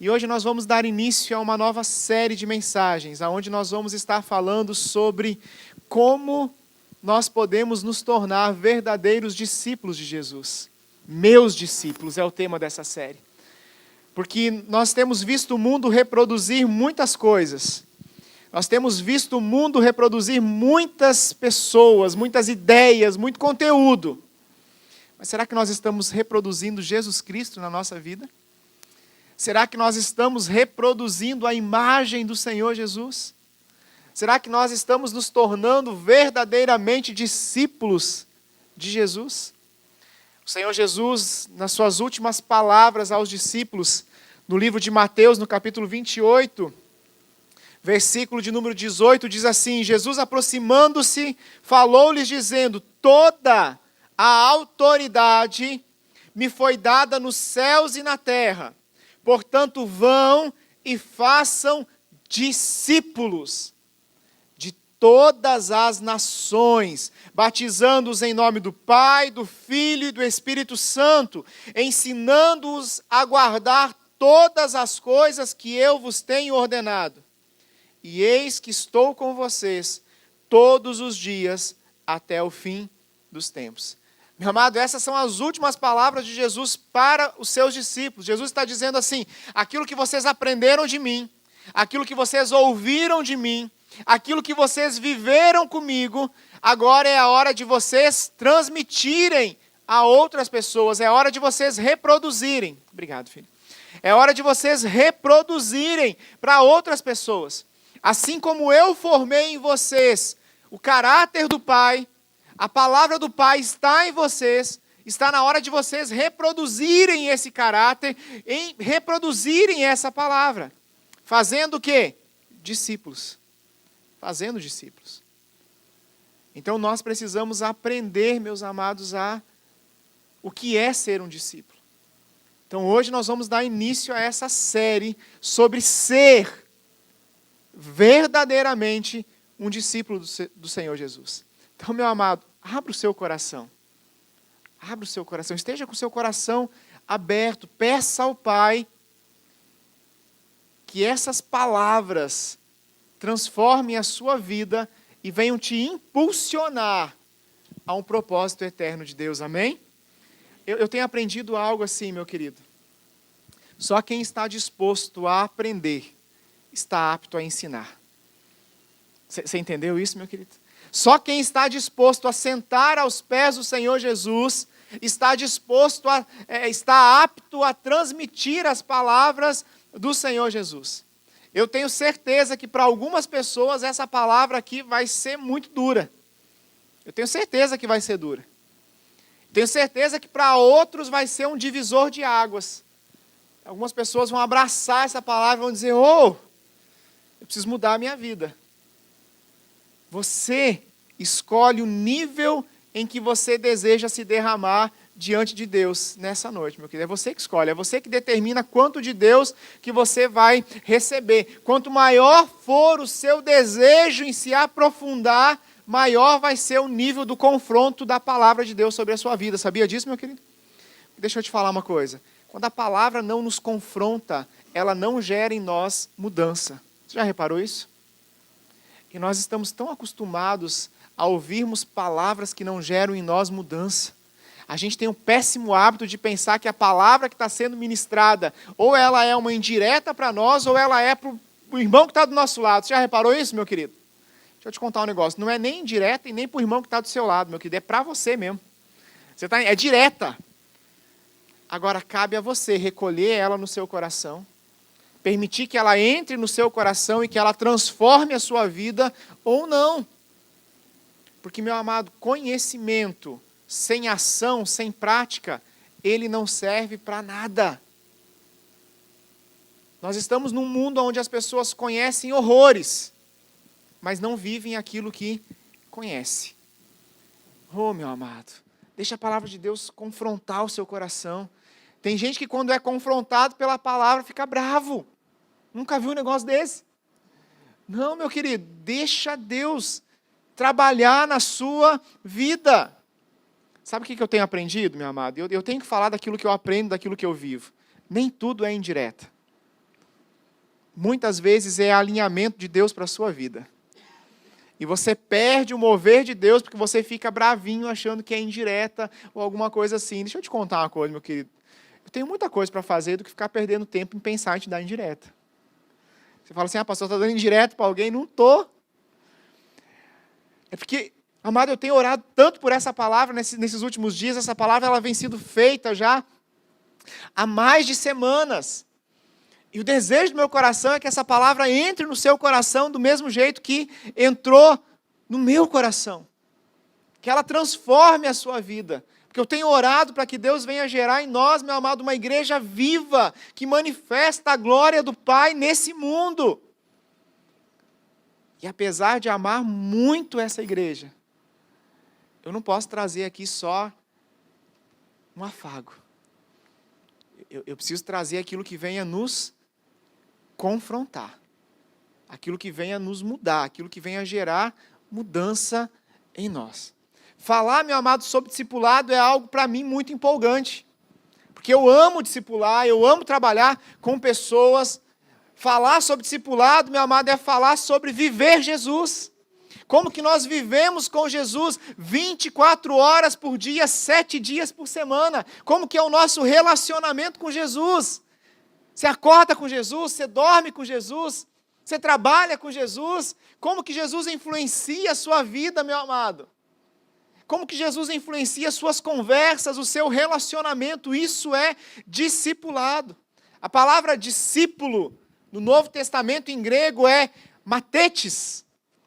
E hoje nós vamos dar início a uma nova série de mensagens, onde nós vamos estar falando sobre como nós podemos nos tornar verdadeiros discípulos de Jesus. Meus discípulos é o tema dessa série. Porque nós temos visto o mundo reproduzir muitas coisas. Nós temos visto o mundo reproduzir muitas pessoas, muitas ideias, muito conteúdo. Mas será que nós estamos reproduzindo Jesus Cristo na nossa vida? Será que nós estamos reproduzindo a imagem do Senhor Jesus? Será que nós estamos nos tornando verdadeiramente discípulos de Jesus? O Senhor Jesus, nas suas últimas palavras aos discípulos, no livro de Mateus, no capítulo 28, versículo de número 18, diz assim: Jesus, aproximando-se, falou-lhes dizendo: toda a autoridade me foi dada nos céus e na terra. Portanto, vão e façam discípulos de todas as nações, batizando-os em nome do Pai, do Filho e do Espírito Santo, ensinando-os a guardar todas as coisas que eu vos tenho ordenado. E eis que estou com vocês todos os dias até o fim dos tempos. Meu amado, essas são as últimas palavras de Jesus para os seus discípulos. Jesus está dizendo assim: aquilo que vocês aprenderam de mim, aquilo que vocês ouviram de mim, aquilo que vocês viveram comigo, agora é a hora de vocês transmitirem a outras pessoas, é hora de vocês reproduzirem. Obrigado, filho. É hora de vocês reproduzirem para outras pessoas. Assim como eu formei em vocês o caráter do Pai, a palavra do Pai está em vocês, está na hora de vocês reproduzirem esse caráter, reproduzirem essa palavra. Fazendo o quê? Discípulos. Fazendo discípulos. Então nós precisamos aprender, meus amados, o que é ser um discípulo. Então hoje nós vamos dar início a essa série sobre ser verdadeiramente um discípulo do Senhor Jesus. Então, meu amado, abra o seu coração. Abra o seu coração. Esteja com o seu coração aberto. Peça ao Pai que essas palavras transformem a sua vida e venham te impulsionar a um propósito eterno de Deus. Amém? Eu tenho aprendido algo assim, meu querido. Só quem está disposto a aprender está apto a ensinar. Você entendeu isso, meu querido? Só quem está disposto a sentar aos pés do Senhor Jesus está disposto está apto a transmitir as palavras do Senhor Jesus. Eu tenho certeza que para algumas pessoas essa palavra aqui vai ser muito dura. Eu tenho certeza que vai ser dura. Tenho certeza que para outros vai ser um divisor de águas. Algumas pessoas vão abraçar essa palavra e vão dizer: eu preciso mudar a minha vida. Você escolhe o nível em que você deseja se derramar diante de Deus nessa noite, meu querido. É você que escolhe, é você que determina quanto de Deus que você vai receber. Quanto maior for o seu desejo em se aprofundar, maior vai ser o nível do confronto da palavra de Deus sobre a sua vida. Sabia disso, meu querido? Deixa eu te falar uma coisa. Quando a palavra não nos confronta, ela não gera em nós mudança. Você já reparou isso? E nós estamos tão acostumados a ouvirmos palavras que não geram em nós mudança. A gente tem um péssimo hábito de pensar que a palavra que está sendo ministrada, ou ela é uma indireta para nós, ou ela é para o irmão que está do nosso lado. Você já reparou isso, meu querido? Deixa eu te contar um negócio. Não é nem indireta e nem para o irmão que está do seu lado, meu querido. É para você mesmo. É direta. Agora, cabe a você recolher ela no seu coração, permitir que ela entre no seu coração e que ela transforme a sua vida ou não. Porque, meu amado, conhecimento sem ação, sem prática, ele não serve para nada. Nós estamos num mundo onde as pessoas conhecem horrores, mas não vivem aquilo que conhece. Oh, meu amado, deixa a palavra de Deus confrontar o seu coração. Tem gente que quando é confrontado pela palavra fica bravo. Nunca viu um negócio desse? Não, meu querido, deixa Deus trabalhar na sua vida. Sabe o que eu tenho aprendido, meu amado? Eu tenho que falar daquilo que eu aprendo, daquilo que eu vivo. Nem tudo é indireta. muitas vezes é alinhamento de Deus para a sua vida. E você perde o mover de Deus porque você fica bravinho achando que é indireta ou alguma coisa assim. Deixa eu te contar uma coisa, meu querido. Eu tenho muita coisa para fazer do que ficar perdendo tempo em pensar em te dar indireta. Você fala assim, pastor, está dando indireta para alguém? Não estou. É porque, amado, eu tenho orado tanto por essa palavra nesses últimos dias. Essa palavra ela vem sendo feita já há mais de semanas. E o desejo do meu coração é que essa palavra entre no seu coração do mesmo jeito que entrou no meu coração. Que ela transforme a sua vida. Porque eu tenho orado para que Deus venha gerar em nós, meu amado, uma igreja viva, que manifesta a glória do Pai nesse mundo. E apesar de amar muito essa igreja, eu não posso trazer aqui só um afago. Eu preciso trazer aquilo que venha nos confrontar. Aquilo que venha nos mudar, aquilo que venha gerar mudança em nós. Falar, meu amado, sobre discipulado é algo para mim muito empolgante. Porque eu amo discipular, eu amo trabalhar com pessoas. Falar sobre discipulado, meu amado, é falar sobre viver Jesus. Como que nós vivemos com Jesus 24 horas por dia, 7 dias por semana. Como que é o nosso relacionamento com Jesus. Você acorda com Jesus, você dorme com Jesus, você trabalha com Jesus. Como que Jesus influencia a sua vida, meu amado? Como que Jesus influencia as suas conversas, o seu relacionamento? Isso é discipulado. A palavra discípulo no Novo Testamento em grego é matetes,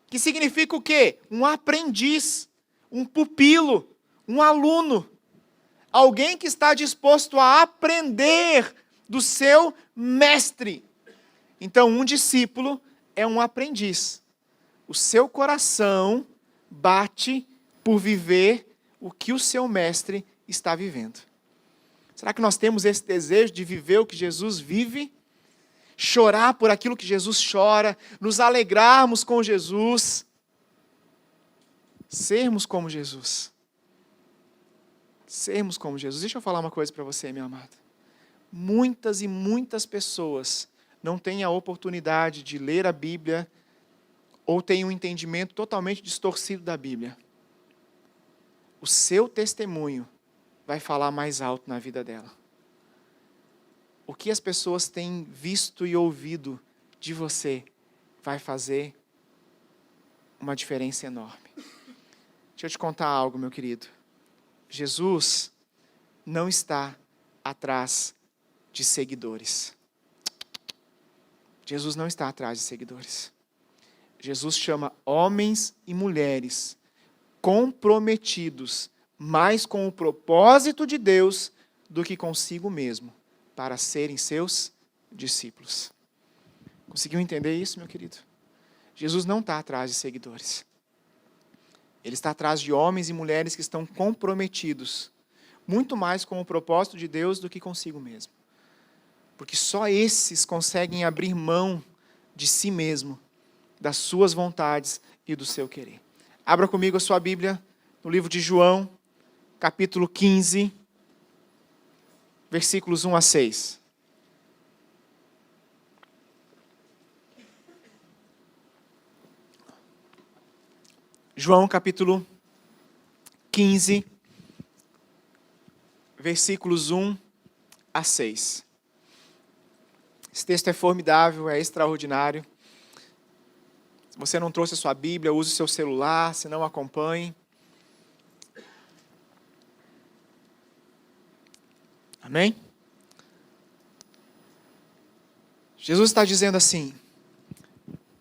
que significa o quê? Um aprendiz, um pupilo, um aluno. Alguém que está disposto a aprender do seu mestre. Então, um discípulo é um aprendiz. O seu coração bate por viver o que o seu mestre está vivendo. Será que nós temos esse desejo de viver o que Jesus vive? Chorar por aquilo que Jesus chora, nos alegrarmos com Jesus, sermos como Jesus. Sermos como Jesus. Deixa eu falar uma coisa para você, meu amado. Muitas e muitas pessoas não têm a oportunidade de ler a Bíblia ou têm um entendimento totalmente distorcido da Bíblia. O seu testemunho vai falar mais alto na vida dela. O que as pessoas têm visto e ouvido de você vai fazer uma diferença enorme. Deixa eu te contar algo, meu querido. Jesus não está atrás de seguidores. Jesus não está atrás de seguidores. Jesus chama homens e mulheres comprometidos mais com o propósito de Deus do que consigo mesmo, para serem seus discípulos. Conseguiu entender isso, meu querido? Jesus não está atrás de seguidores. Ele está atrás de homens e mulheres que estão comprometidos, muito mais com o propósito de Deus do que consigo mesmo. Porque só esses conseguem abrir mão de si mesmo, das suas vontades e do seu querer. Abra comigo a sua Bíblia no livro de João, capítulo 15, versículos 1 a 6. João, capítulo 15, versículos 1 a 6. Esse texto é formidável, é extraordinário. Se você não trouxe a sua Bíblia, use o seu celular, se não acompanhe. Amém? Jesus está dizendo assim: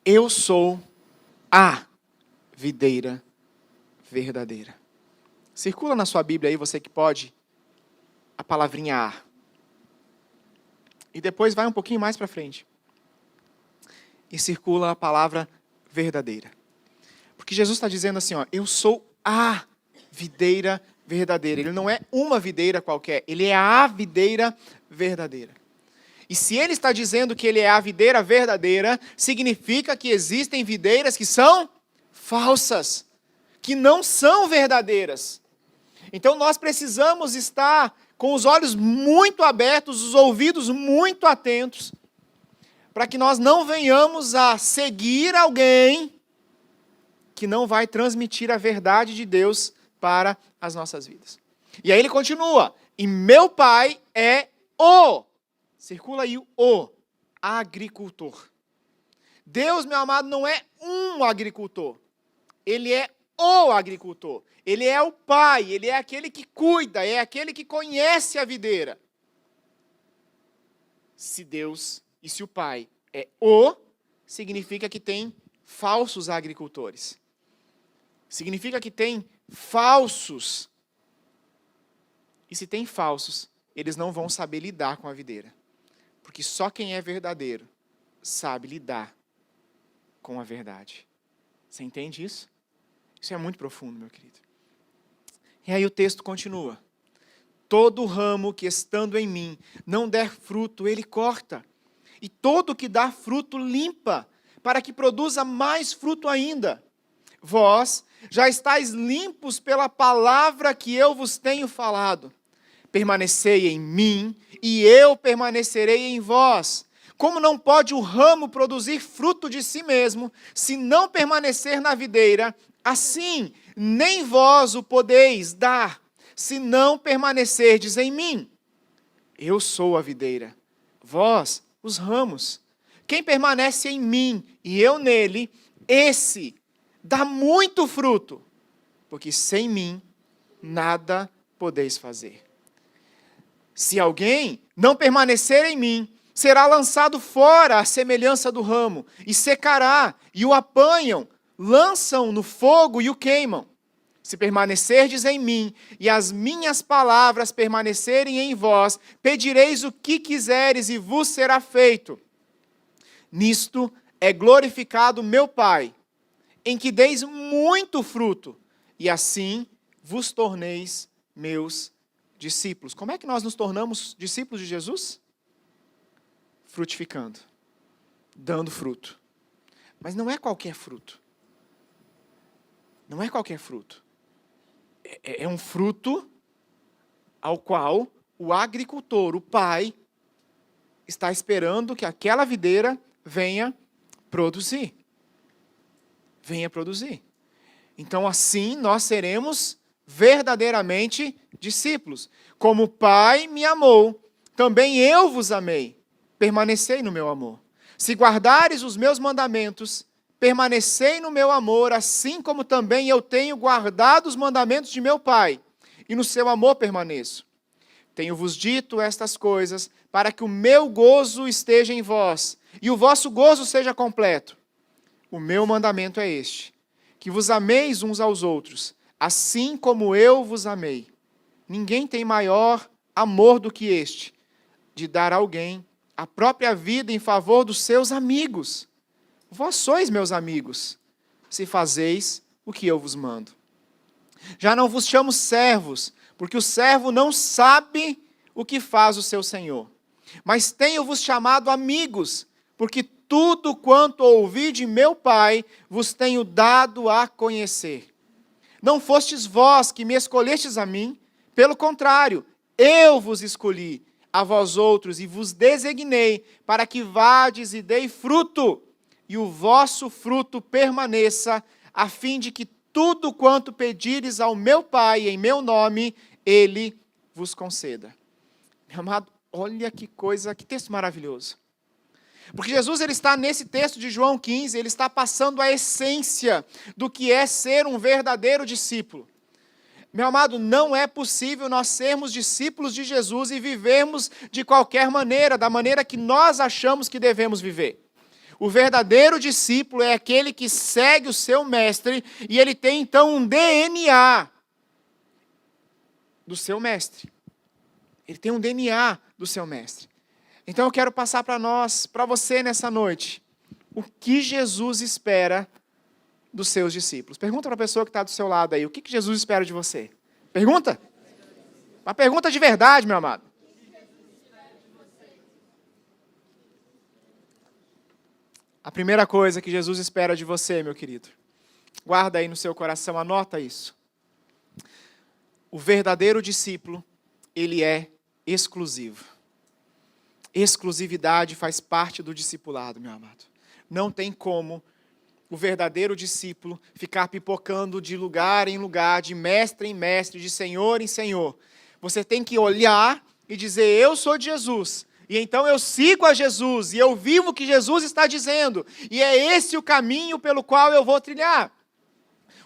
eu sou a videira verdadeira. Circula na sua Bíblia aí, você que pode, a palavrinha a. E depois vai um pouquinho mais para frente. E circula a palavra verdadeira. Porque Jesus está dizendo assim, ó, eu sou a videira verdadeira. Ele não é uma videira qualquer, ele é a videira verdadeira. E se ele está dizendo que ele é a videira verdadeira, significa que existem videiras que são falsas, que não são verdadeiras. Então nós precisamos estar com os olhos muito abertos, os ouvidos muito atentos, para que nós não venhamos a seguir alguém que não vai transmitir a verdade de Deus para as nossas vidas. E aí ele continua, e meu pai é circula aí o agricultor. Deus, meu amado, não é um agricultor, ele é o agricultor, ele é o pai, ele é aquele que cuida, é aquele que conhece a videira. Se Deus e se o pai é significa que tem falsos agricultores. Significa que tem falsos. E se tem falsos, eles não vão saber lidar com a videira. Porque só quem é verdadeiro sabe lidar com a verdade. Você entende isso? Isso é muito profundo, meu querido. E aí o texto continua. Todo ramo que estando em mim não der fruto, ele corta. E todo que dá fruto, limpa, para que produza mais fruto ainda. Vós já estáis limpos pela palavra que eu vos tenho falado. Permanecei em mim, e eu permanecerei em vós. Como não pode o ramo produzir fruto de si mesmo, se não permanecer na videira, assim nem vós o podeis dar, se não permanecerdes em mim. Eu sou a videira, vós os ramos. Quem permanece em mim e eu nele, esse dá muito fruto, porque sem mim nada podeis fazer. Se alguém não permanecer em mim, será lançado fora à semelhança do ramo, e secará, e o apanham, lançam no fogo e o queimam. Se permanecerdes em mim, e as minhas palavras permanecerem em vós, pedireis o que quiseres, e vos será feito. Nisto é glorificado meu Pai, em que deis muito fruto, e assim vos torneis meus discípulos. Como é que nós nos tornamos discípulos de Jesus? Frutificando, dando fruto. Mas não é qualquer fruto. Não é qualquer fruto. É um fruto ao qual o agricultor, o pai, está esperando que aquela videira venha produzir. Venha produzir. Então, assim, nós seremos verdadeiramente discípulos. Como o Pai me amou, também eu vos amei. Permanecei no meu amor. Se guardares os meus mandamentos, permanecei no meu amor, assim como também eu tenho guardado os mandamentos de meu Pai, e no seu amor permaneço. Tenho-vos dito estas coisas, para que o meu gozo esteja em vós, e o vosso gozo seja completo. O meu mandamento é este, que vos ameis uns aos outros, assim como eu vos amei. Ninguém tem maior amor do que este, de dar a alguém a própria vida em favor dos seus amigos. Vós sois meus amigos, se fazeis o que eu vos mando. Já não vos chamo servos, porque o servo não sabe o que faz o seu senhor. Mas tenho-vos chamado amigos, porque tudo quanto ouvi de meu Pai, vos tenho dado a conhecer. Não fostes vós que me escolhestes a mim, pelo contrário, eu vos escolhi, a vós outros, e vos designei, para que vades e dei fruto, e o vosso fruto permaneça, a fim de que tudo quanto pedires ao meu Pai, em meu nome, Ele vos conceda. Meu amado, olha que coisa, que texto maravilhoso. Porque Jesus ele está nesse texto de João 15, ele está passando a essência do que é ser um verdadeiro discípulo. Meu amado, não é possível nós sermos discípulos de Jesus e vivermos de qualquer maneira, da maneira que nós achamos que devemos viver. O verdadeiro discípulo é aquele que segue o seu mestre e ele tem então um DNA do seu mestre. Ele tem um DNA do seu mestre. Então eu quero passar para nós, para você nessa noite, o que Jesus espera dos seus discípulos. Pergunta para a pessoa que está do seu lado aí, o que Jesus espera de você? Pergunta? Uma pergunta de verdade, meu amado. A primeira coisa que Jesus espera de você, meu querido, guarda aí no seu coração, anota isso. O verdadeiro discípulo, ele é exclusivo. Exclusividade faz parte do discipulado, meu amado. Não tem como o verdadeiro discípulo ficar pipocando de lugar em lugar, de mestre em mestre, de senhor em senhor. Você tem que olhar e dizer, eu sou de Jesus, e então eu sigo a Jesus, e eu vivo o que Jesus está dizendo, e é esse o caminho pelo qual eu vou trilhar.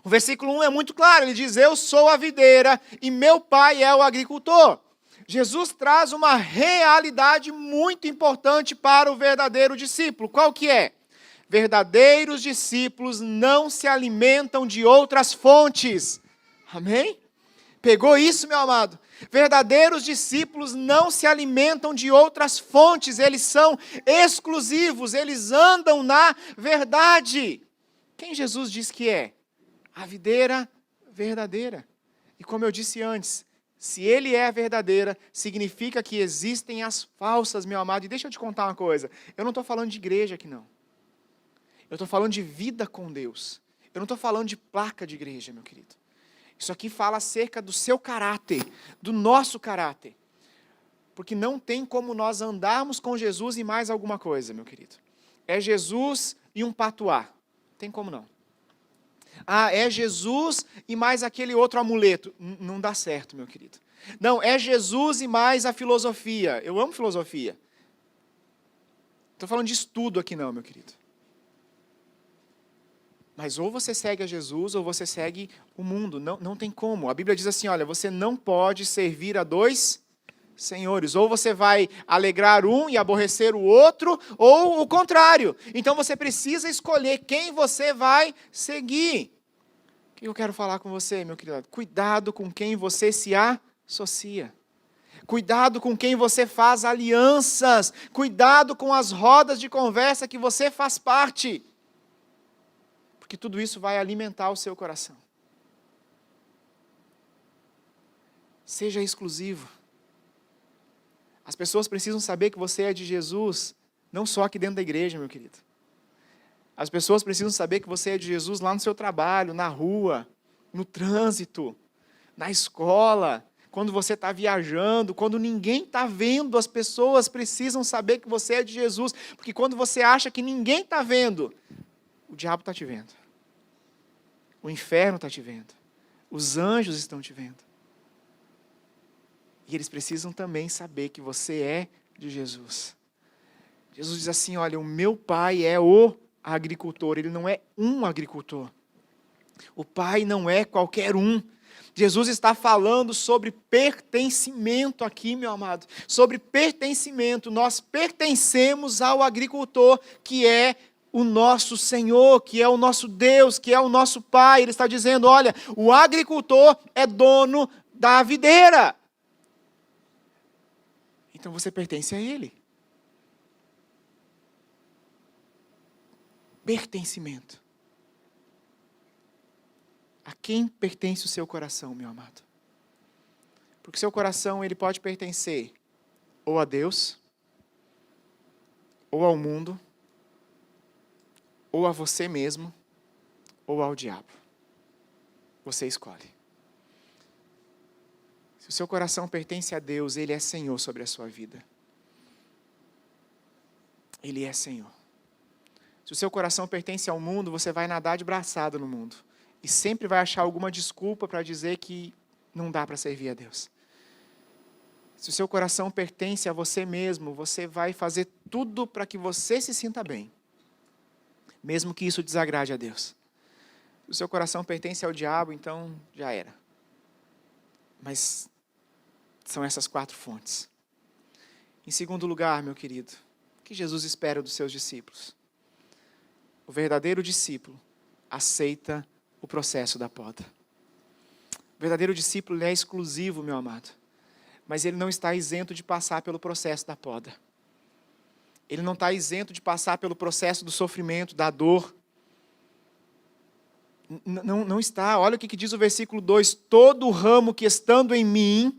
O versículo 1 é muito claro, ele diz, eu sou a videira, e meu pai é o agricultor. Jesus traz uma realidade muito importante para o verdadeiro discípulo. Qual que é? Verdadeiros discípulos não se alimentam de outras fontes. Amém? Pegou isso, meu amado? Verdadeiros discípulos não se alimentam de outras fontes, eles são exclusivos, eles andam na verdade. Quem Jesus diz que é? A videira verdadeira. E como eu disse antes, se ele é a verdadeira, significa que existem as falsas, meu amado. E deixa eu te contar uma coisa, eu não estou falando de igreja aqui não. Eu estou falando de vida com Deus. Eu não estou falando de placa de igreja, meu querido. Isso aqui fala acerca do seu caráter, do nosso caráter. Porque não tem como nós andarmos com Jesus e mais alguma coisa, meu querido. É Jesus e um patuá. Tem como não. Ah, é Jesus e mais aquele outro amuleto. Não dá certo, meu querido. Não, é Jesus e mais a filosofia. Eu amo filosofia. Não estou falando de estudo aqui não, meu querido. Mas ou você segue a Jesus ou você segue o mundo. Não tem como. A Bíblia diz assim, olha, você não pode servir a dois senhores. Ou você vai alegrar um e aborrecer o outro, ou o contrário. Então você precisa escolher quem você vai seguir. O que eu quero falar com você, meu querido? Cuidado com quem você se associa. Cuidado com quem você faz alianças. Cuidado com as rodas de conversa que você faz parte. Porque tudo isso vai alimentar o seu coração. Seja exclusivo. As pessoas precisam saber que você é de Jesus, não só aqui dentro da igreja, meu querido. As pessoas precisam saber que você é de Jesus lá no seu trabalho, na rua, no trânsito, na escola, quando você está viajando, quando ninguém está vendo, as pessoas precisam saber que você é de Jesus, porque quando você acha que ninguém está vendo, o diabo está te vendo. O inferno está te vendo. Os anjos estão te vendo. E eles precisam também saber que você é de Jesus. Jesus diz assim, olha, o meu pai é o agricultor, ele não é um agricultor. O pai não é qualquer um. Jesus está falando sobre pertencimento aqui, meu amado. Sobre pertencimento. Nós pertencemos ao agricultor que é o nosso Senhor, que é o nosso Deus, que é o nosso Pai. Ele está dizendo, olha, o agricultor é dono da videira. Então você pertence a Ele. Pertencimento. A quem pertence o seu coração, meu amado? Porque seu coração, ele pode pertencer ou a Deus, ou ao mundo, ou a você mesmo, ou ao diabo. Você escolhe. Se o seu coração pertence a Deus, Ele é Senhor sobre a sua vida. Ele é Senhor. Se o seu coração pertence ao mundo, você vai nadar de braçada no mundo. E sempre vai achar alguma desculpa para dizer que não dá para servir a Deus. Se o seu coração pertence a você mesmo, você vai fazer tudo para que você se sinta bem. Mesmo que isso desagrade a Deus. Se o seu coração pertence ao diabo, então já era. Mas são essas 4 fontes. Em segundo lugar, meu querido, o que Jesus espera dos seus discípulos? O verdadeiro discípulo aceita o processo da poda. O verdadeiro discípulo é exclusivo, meu amado. Mas ele não está isento de passar pelo processo da poda. Ele não está isento de passar pelo processo do sofrimento, da dor. Não está. Olha o que diz o versículo 2. Todo ramo que estando em mim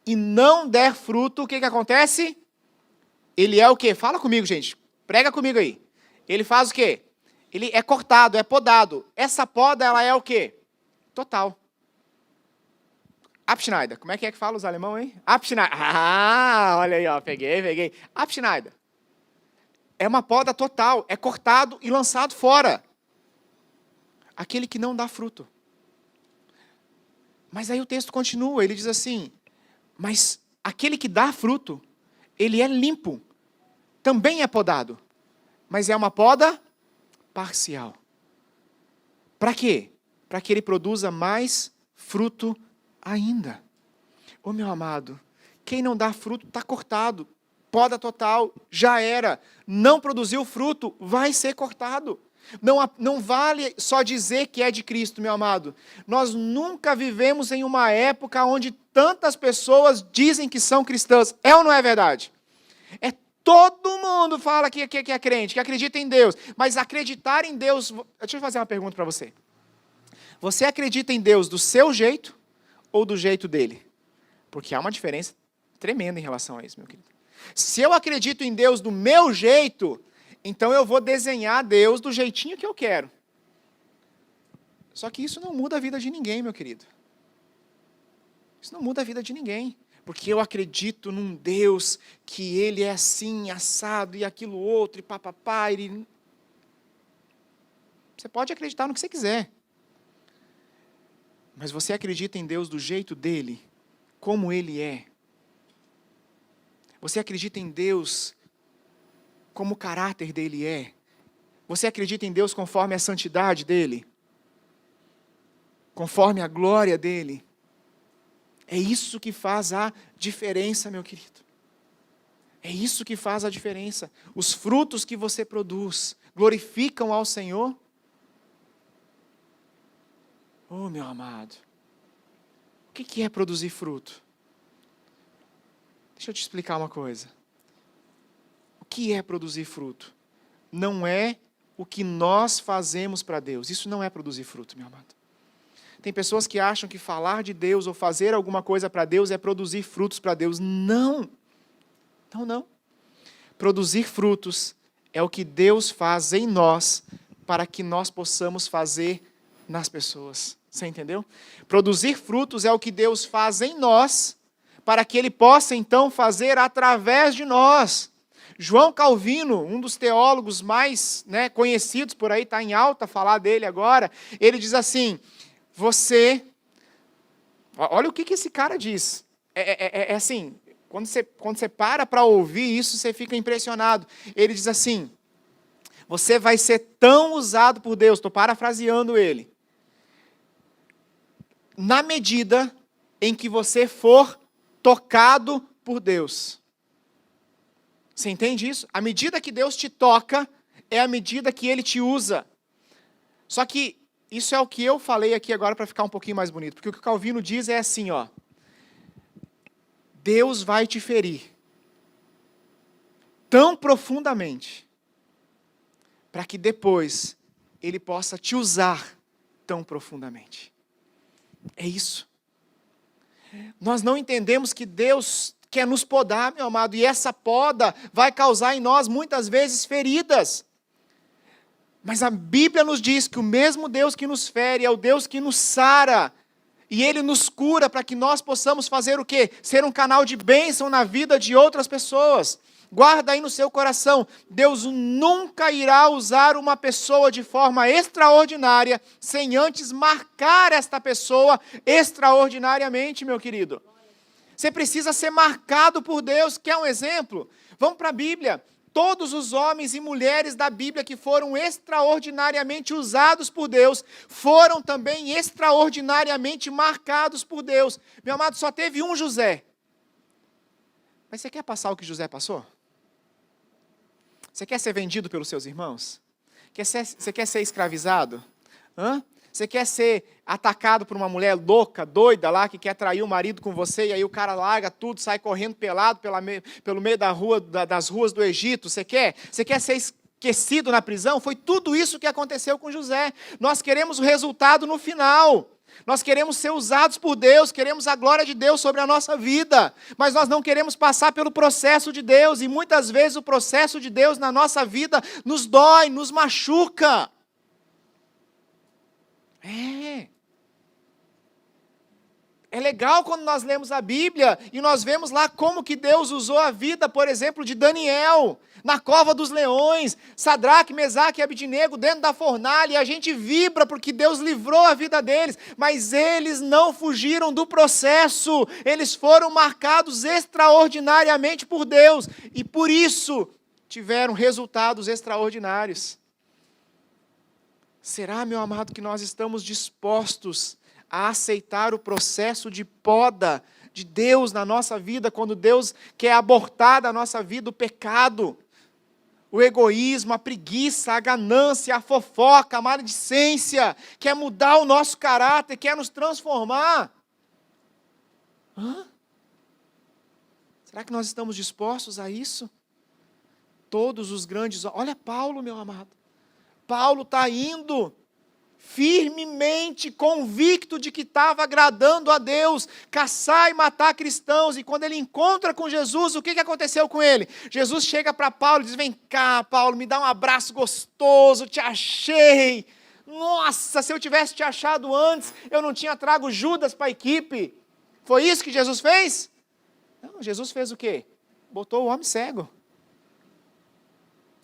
e não der fruto, o que acontece? Ele é o quê? Fala comigo, gente. Prega comigo aí. Ele faz o quê? Ele é cortado, é podado. Essa poda, ela é o quê? Total. Abschneider. Como é que fala os alemão, hein? Abschneider. Ah, olha aí, ó, peguei. Abschneider. É uma poda total, é cortado e lançado fora. Aquele que não dá fruto. Mas aí o texto continua, ele diz assim, mas aquele que dá fruto, ele é limpo, também é podado, mas é uma poda parcial. Para quê? Para que ele produza mais fruto ainda. Ô meu amado, quem não dá fruto está cortado, poda total, já era. Não produziu fruto, vai ser cortado. Não vale só dizer que é de Cristo, meu amado. Nós nunca vivemos em uma época onde tantas pessoas dizem que são cristãs. É ou não é verdade? Todo mundo fala que é crente, que acredita em Deus. Mas acreditar em Deus... Deixa eu fazer uma pergunta para você. Você acredita em Deus do seu jeito ou do jeito dele? Porque há uma diferença tremenda em relação a isso, meu querido. Se eu acredito em Deus do meu jeito, então eu vou desenhar Deus do jeitinho que eu quero. Só que isso não muda a vida de ninguém, meu querido. Isso não muda a vida de ninguém. Porque eu acredito num Deus que ele é assim, assado, e aquilo outro, e papapá. Você pode acreditar no que você quiser. Mas você acredita em Deus do jeito dele, como ele é. Você acredita em Deus como o caráter dele é. Você acredita em Deus conforme a santidade dele? Conforme a glória dele? É isso que faz a diferença, meu querido. É isso que faz a diferença. Os frutos que você produz glorificam ao Senhor? Oh, meu amado. O que é produzir fruto? Deixa eu te explicar uma coisa. O que é produzir fruto? Não é o que nós fazemos para Deus. Isso não é produzir fruto, meu amado. Tem pessoas que acham que falar de Deus ou fazer alguma coisa para Deus é produzir frutos para Deus. Não. Não. Produzir frutos é o que Deus faz em nós para que nós possamos fazer nas pessoas. Você entendeu? Produzir frutos é o que Deus faz em nós para que Ele possa então fazer através de nós. João Calvino, um dos teólogos mais conhecidos por aí, está em alta falar dele agora, ele diz assim, olha o que esse cara diz, é assim, quando você para ouvir isso, você fica impressionado. Ele diz assim, você vai ser tão usado por Deus, estou parafraseando ele, na medida em que você for tocado por Deus. Você entende isso? A medida que Deus te toca, é a medida que Ele te usa. Só que isso é o que eu falei aqui agora para ficar um pouquinho mais bonito. Porque o que o Calvino diz é assim, ó. Deus vai te ferir tão profundamente para que depois Ele possa te usar tão profundamente. É isso. Nós não entendemos que Deus quer nos podar, meu amado, e essa poda vai causar em nós muitas vezes feridas. Mas a Bíblia nos diz que o mesmo Deus que nos fere é o Deus que nos sara. E Ele nos cura para que nós possamos fazer o quê? Ser um canal de bênção na vida de outras pessoas. Guarda aí no seu coração, Deus nunca irá usar uma pessoa de forma extraordinária, sem antes marcar esta pessoa extraordinariamente, meu querido. Você precisa ser marcado por Deus. Quer um exemplo? Vamos para a Bíblia. Todos os homens e mulheres da Bíblia que foram extraordinariamente usados por Deus, foram também extraordinariamente marcados por Deus. Meu amado, só teve um José. Mas você quer passar o que José passou? Você quer ser vendido pelos seus irmãos? Você quer ser escravizado? Você quer ser atacado por uma mulher louca, doida lá, que quer trair o marido com você, e aí o cara larga tudo, sai correndo pelado pelo meio das ruas do Egito? Você quer ser esquecido na prisão? Foi tudo isso que aconteceu com José. Nós queremos o resultado no final. Nós queremos ser usados por Deus, queremos a glória de Deus sobre a nossa vida, mas nós não queremos passar pelo processo de Deus, e muitas vezes o processo de Deus na nossa vida nos dói, nos machuca. É legal quando nós lemos a Bíblia e nós vemos lá como que Deus usou a vida, por exemplo, de Daniel, na cova dos leões, Sadraque, Mesaque e Abednego dentro da fornalha, e a gente vibra porque Deus livrou a vida deles, mas eles não fugiram do processo, eles foram marcados extraordinariamente por Deus, e por isso tiveram resultados extraordinários. Será, meu amado, que nós estamos dispostos a aceitar o processo de poda de Deus na nossa vida, quando Deus quer abortar da nossa vida o pecado, o egoísmo, a preguiça, a ganância, a fofoca, a maledicência, quer mudar o nosso caráter, quer nos transformar? Será que nós estamos dispostos a isso? Todos os grandes... Olha Paulo, meu amado. Paulo está indo firmemente convicto de que estava agradando a Deus, caçar e matar cristãos, e quando ele encontra com Jesus, o que aconteceu com ele? Jesus chega para Paulo e diz, vem cá Paulo, me dá um abraço gostoso, te achei, nossa, se eu tivesse te achado antes, eu não tinha trago Judas para a equipe. Foi isso que Jesus fez? Não, Jesus fez o quê? Botou o homem cego,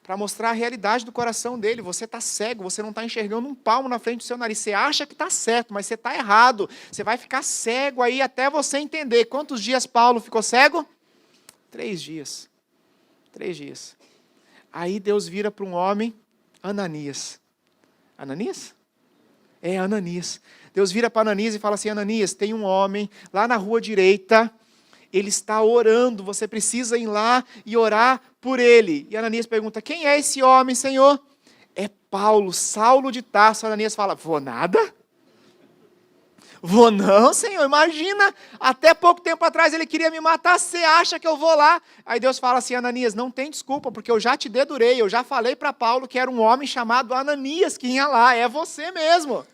para mostrar a realidade do coração dele. Você está cego, você não está enxergando um palmo na frente do seu nariz. Você acha que está certo, mas você está errado. Você vai ficar cego aí até você entender. Quantos dias Paulo ficou cego? 3 dias. 3 dias. Aí Deus vira para um homem, Ananias. Ananias? É, Ananias. Deus vira para Ananias e fala assim, Ananias, tem um homem lá na rua direita, ele está orando, você precisa ir lá e orar por ele. E Ananias pergunta, quem é esse homem, Senhor? É Paulo, Saulo de Tarso. Ananias fala, vou nada? Vou não, Senhor, imagina, até pouco tempo atrás ele queria me matar, você acha que eu vou lá? Aí Deus fala assim, Ananias, não tem desculpa, porque eu já te dedurei, eu já falei para Paulo que era um homem chamado Ananias que ia lá, é você mesmo.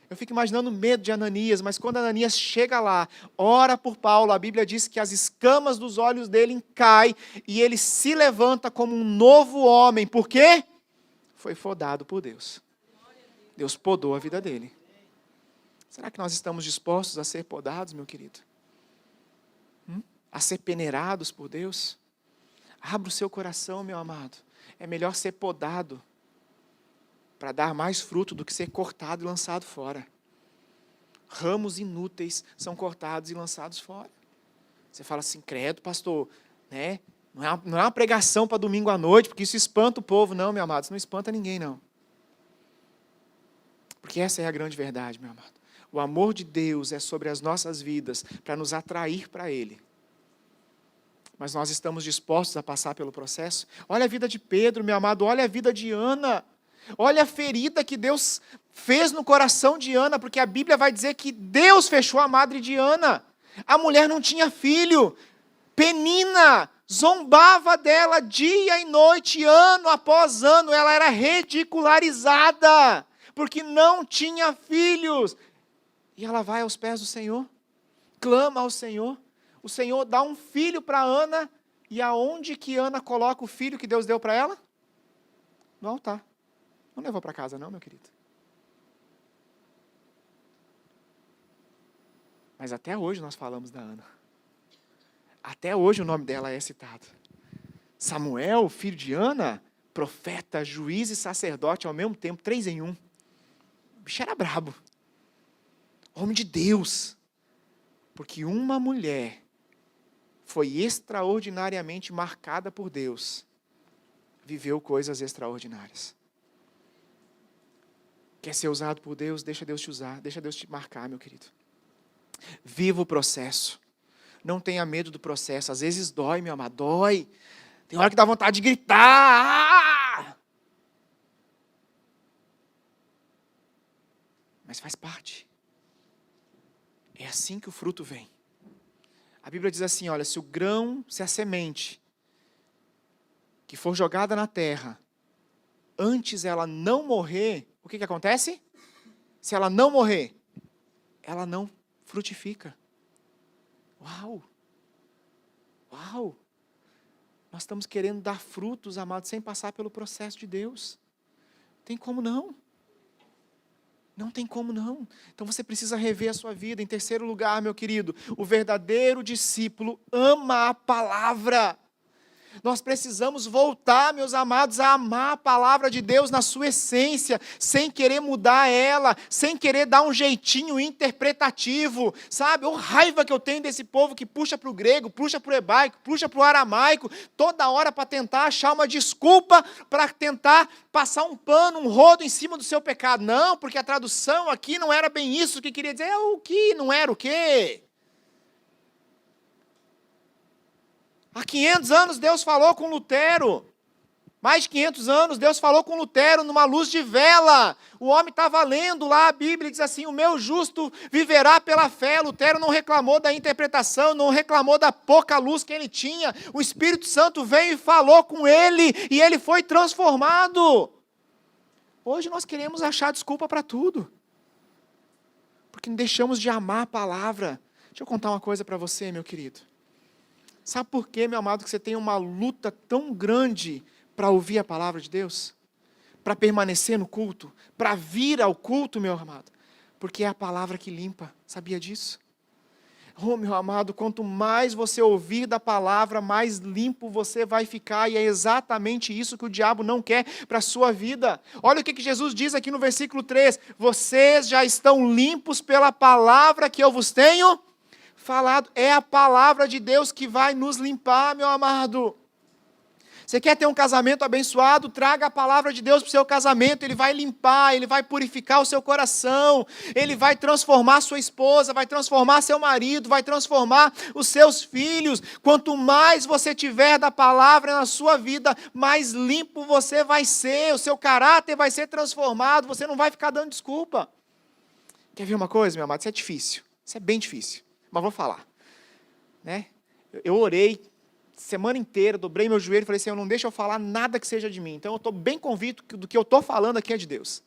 Eu fico imaginando o medo de Ananias, mas quando Ananias chega lá, ora por Paulo, a Bíblia diz que as escamas dos olhos dele caem e ele se levanta como um novo homem. Por quê? Foi podado por Deus. Deus podou a vida dele. Será que nós estamos dispostos a ser podados, meu querido? A ser peneirados por Deus? Abra o seu coração, meu amado. É melhor ser podado para dar mais fruto do que ser cortado e lançado fora. Ramos inúteis são cortados e lançados fora. Você fala assim, credo, pastor, né? Não é uma pregação para domingo à noite, porque isso espanta o povo. Não, meu amado, isso não espanta ninguém, não. Porque essa é a grande verdade, meu amado. O amor de Deus é sobre as nossas vidas, para nos atrair para Ele. Mas nós estamos dispostos a passar pelo processo? Olha a vida de Pedro, meu amado, olha a vida de Ana. Olha a ferida que Deus fez no coração de Ana, porque a Bíblia vai dizer que Deus fechou a madre de Ana. A mulher não tinha filho. Penina zombava dela dia e noite, ano após ano. Ela era ridicularizada, porque não tinha filhos. E ela vai aos pés do Senhor, clama ao Senhor. O Senhor dá um filho para Ana, e aonde que Ana coloca o filho que Deus deu para ela? No altar. Não levou para casa não, meu querido. Mas até hoje nós falamos da Ana. Até hoje o nome dela é citado. Samuel, filho de Ana, profeta, juiz e sacerdote ao mesmo tempo, 3 em 1. O bicho era brabo. Homem de Deus. Porque uma mulher foi extraordinariamente marcada por Deus. Viveu coisas extraordinárias. Quer ser usado por Deus? Deixa Deus te usar, deixa Deus te marcar, meu querido. Viva o processo. Não tenha medo do processo. Às vezes dói, meu amado, dói. Tem hora que dá vontade de gritar. Mas faz parte. É assim que o fruto vem. A Bíblia diz assim, olha, se o grão, se a semente que for jogada na terra, antes ela não morrer, o que acontece? Se ela não morrer, ela não frutifica. Uau! Uau! Nós estamos querendo dar frutos, amados, sem passar pelo processo de Deus. Tem como não? Não tem como não. Então você precisa rever a sua vida. Em terceiro lugar, meu querido, o verdadeiro discípulo ama a palavra. Nós precisamos voltar, meus amados, a amar a palavra de Deus na sua essência, sem querer mudar ela, sem querer dar um jeitinho interpretativo, sabe? A raiva que eu tenho desse povo que puxa para o grego, puxa para o hebraico, puxa para o aramaico, toda hora para tentar achar uma desculpa, para tentar passar um pano, um rodo em cima do seu pecado. Não, porque a tradução aqui não era bem isso que queria dizer. É o que? Não era o quê? Há 500 anos Deus falou com Lutero. Mais de 500 anos Deus falou com Lutero numa luz de vela. O homem estava lendo lá a Bíblia e diz assim: o meu justo viverá pela fé. Lutero não reclamou da interpretação, não reclamou da pouca luz que ele tinha. O Espírito Santo veio e falou com ele e ele foi transformado. Hoje nós queremos achar desculpa para tudo. Porque deixamos de amar a palavra. Deixa eu contar uma coisa para você, meu querido. Sabe por quê, meu amado, que você tem uma luta tão grande para ouvir a palavra de Deus? Para permanecer no culto? Para vir ao culto, meu amado? Porque é a palavra que limpa. Sabia disso? Oh, meu amado, quanto mais você ouvir da palavra, mais limpo você vai ficar. E é exatamente isso que o diabo não quer para a sua vida. Olha o que Jesus diz aqui no versículo 3. Vocês já estão limpos pela palavra que eu vos tenho falado. É a palavra de Deus que vai nos limpar, meu amado. Você quer ter um casamento abençoado? Traga a palavra de Deus para o seu casamento. Ele vai limpar, ele vai purificar o seu coração. Ele vai transformar sua esposa, vai transformar seu marido, vai transformar os seus filhos. Quanto mais você tiver da palavra na sua vida, mais limpo você vai ser. O seu caráter vai ser transformado. Você não vai ficar dando desculpa. Quer ver uma coisa, meu amado? Isso é difícil. Isso é bem difícil. Mas vou falar, né? Eu orei semana inteira, dobrei meu joelho e falei: Senhor, não deixa eu falar nada que seja de mim. Então eu estou bem convicto que do que eu estou falando aqui é de Deus.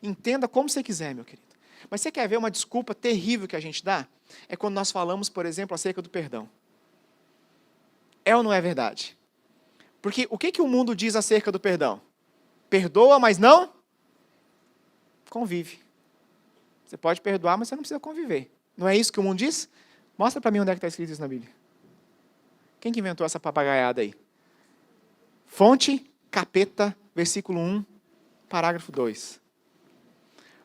Entenda como você quiser, meu querido. Mas você quer ver uma desculpa terrível que a gente dá? É quando nós falamos, por exemplo, acerca do perdão. É ou não é verdade? Porque o que o mundo diz acerca do perdão? Perdoa, mas não convive. Você pode perdoar, mas você não precisa conviver. Não é isso que o mundo diz? Mostra para mim onde é que está escrito isso na Bíblia. Quem que inventou essa papagaiada aí? Fonte, Capeta, versículo 1, parágrafo 2.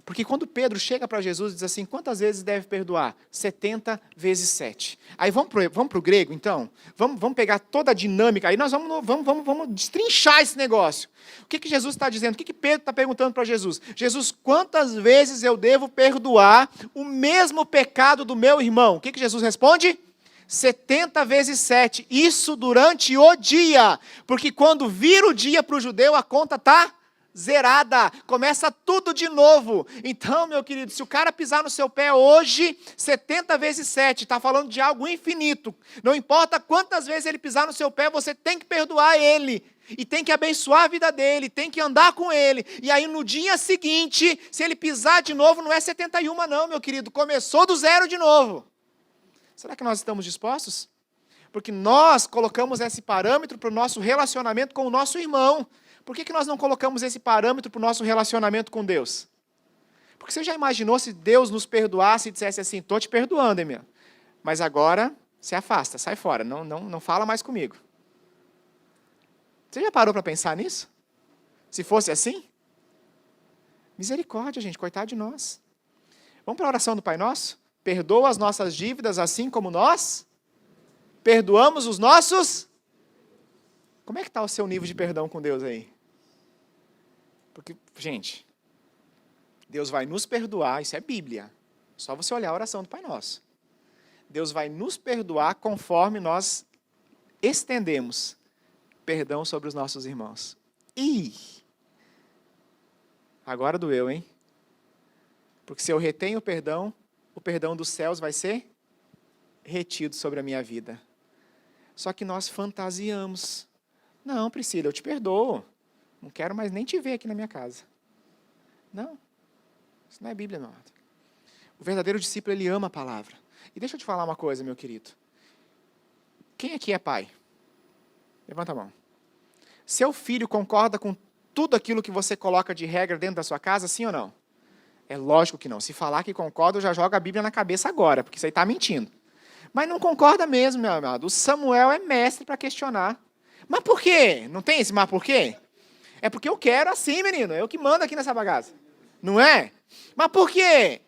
Porque quando Pedro chega para Jesus e diz assim: quantas vezes deve perdoar? 70 vezes 7. Aí vamos para o grego, então? Vamos pegar toda a dinâmica. Aí nós vamos destrinchar esse negócio. O que Jesus está dizendo? O que Pedro está perguntando para Jesus? Jesus, quantas vezes eu devo perdoar o mesmo pecado do meu irmão? O que Jesus responde? 70 vezes 7. Isso durante o dia. Porque quando vira o dia para o judeu, a conta está zerada, começa tudo de novo. Então, meu querido, se o cara pisar no seu pé hoje, 70 vezes 7, está falando de algo infinito. Não importa quantas vezes ele pisar no seu pé, você tem que perdoar ele. E tem que abençoar a vida dele, tem que andar com ele. E aí no dia seguinte, se ele pisar de novo, não é 71 não, meu querido. Começou do zero de novo. Será que nós estamos dispostos? Porque nós colocamos esse parâmetro para o nosso relacionamento com o nosso irmão. Por que nós não colocamos esse parâmetro para o nosso relacionamento com Deus? Porque você já imaginou se Deus nos perdoasse e dissesse assim: estou te perdoando, hein, meu? Mas agora se afasta, sai fora, não fala mais comigo. Você já parou para pensar nisso? Se fosse assim? Misericórdia, gente, coitado de nós. Vamos para a oração do Pai Nosso? Perdoa as nossas dívidas assim como nós perdoamos os nossos. Como é que está o seu nível de perdão com Deus aí? Porque, gente, Deus vai nos perdoar, isso é Bíblia. Só você olhar a oração do Pai Nosso. Deus vai nos perdoar conforme nós estendemos perdão sobre os nossos irmãos. Ih! Agora doeu, hein? Porque se eu retenho o perdão dos céus vai ser retido sobre a minha vida. Só que nós fantasiamos. Não, Priscila, eu te perdoo. Não quero mais nem te ver aqui na minha casa. Não. Isso não é Bíblia, meu amado. O verdadeiro discípulo, ele ama a palavra. E deixa eu te falar uma coisa, meu querido. Quem aqui é pai? Levanta a mão. Seu filho concorda com tudo aquilo que você coloca de regra dentro da sua casa, sim ou não? É lógico que não. Se falar que concorda, eu já jogo a Bíblia na cabeça agora, porque isso aí está mentindo. Mas não concorda mesmo, meu amado. O Samuel é mestre para questionar. Mas por quê? Não tem esse mas por quê? É porque eu quero assim, menino. Eu que mando aqui nessa bagaça. Não é? Mas por quê?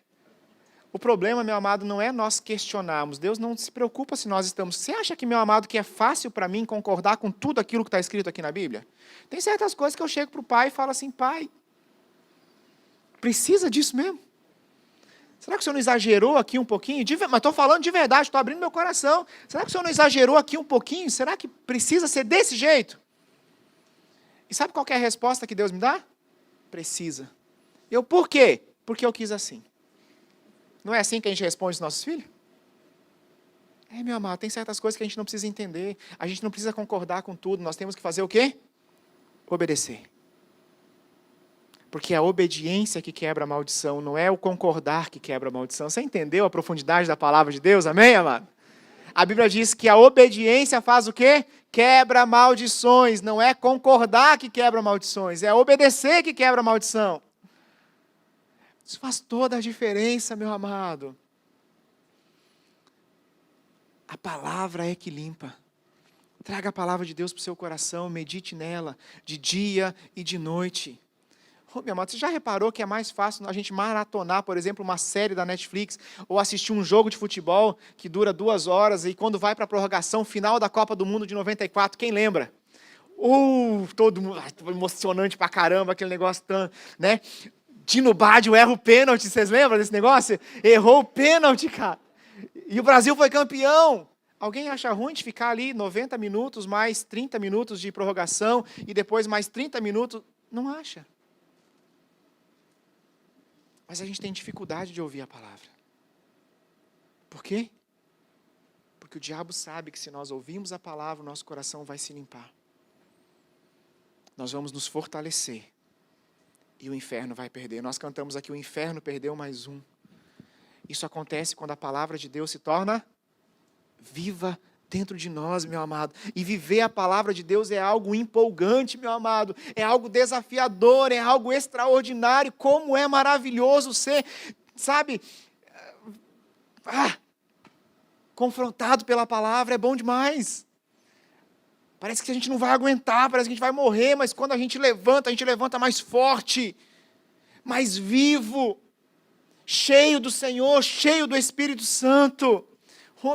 O problema, meu amado, não é nós questionarmos. Deus não se preocupa se nós estamos... Você acha que, meu amado, que é fácil para mim concordar com tudo aquilo que está escrito aqui na Bíblia? Tem certas coisas que eu chego para o pai e falo assim, pai, precisa disso mesmo? Será que o senhor não exagerou aqui um pouquinho? Mas estou falando de verdade, estou abrindo meu coração. Será que o senhor não exagerou aqui um pouquinho? Será que precisa ser desse jeito? E sabe qual que é a resposta que Deus me dá? Precisa. Por quê? Porque eu quis assim. Não é assim que a gente responde aos nossos filhos? Meu amado, tem certas coisas que a gente não precisa entender. A gente não precisa concordar com tudo. Nós temos que fazer o quê? Obedecer. Porque é a obediência que quebra a maldição, não é o concordar que quebra a maldição. Você entendeu a profundidade da palavra de Deus? Amém, amado? A Bíblia diz que a obediência faz o quê? Quebra maldições. Não é concordar que quebra maldições, é obedecer que quebra maldição. Isso faz toda a diferença, meu amado. A palavra é que limpa. Traga a palavra de Deus para o seu coração, medite nela, de dia e de noite. Meu amado, você já reparou que é mais fácil a gente maratonar, por exemplo, uma série da Netflix, ou assistir um jogo de futebol que dura 2 horas, e quando vai para a prorrogação, final da Copa do Mundo de 94, quem lembra? Todo mundo, emocionante pra caramba, aquele negócio tão, né? Dino Baggio erra o pênalti, vocês lembram desse negócio? Errou o pênalti, cara. E o Brasil foi campeão. Alguém acha ruim de ficar ali 90 minutos, mais 30 minutos de prorrogação, e depois mais 30 minutos? Não acha. Mas a gente tem dificuldade de ouvir a palavra. Por quê? Porque o diabo sabe que se nós ouvirmos a palavra, o nosso coração vai se limpar. Nós vamos nos fortalecer. E o inferno vai perder. Nós cantamos aqui, o inferno perdeu mais um. Isso acontece quando a palavra de Deus se torna viva dentro de nós, meu amado. E viver a palavra de Deus é algo empolgante, meu amado. É algo desafiador, é algo extraordinário. Como é maravilhoso ser, sabe, confrontado pela palavra, é bom demais. Parece que a gente não vai aguentar, parece que a gente vai morrer, mas quando a gente levanta mais forte, mais vivo, cheio do Senhor, cheio do Espírito Santo.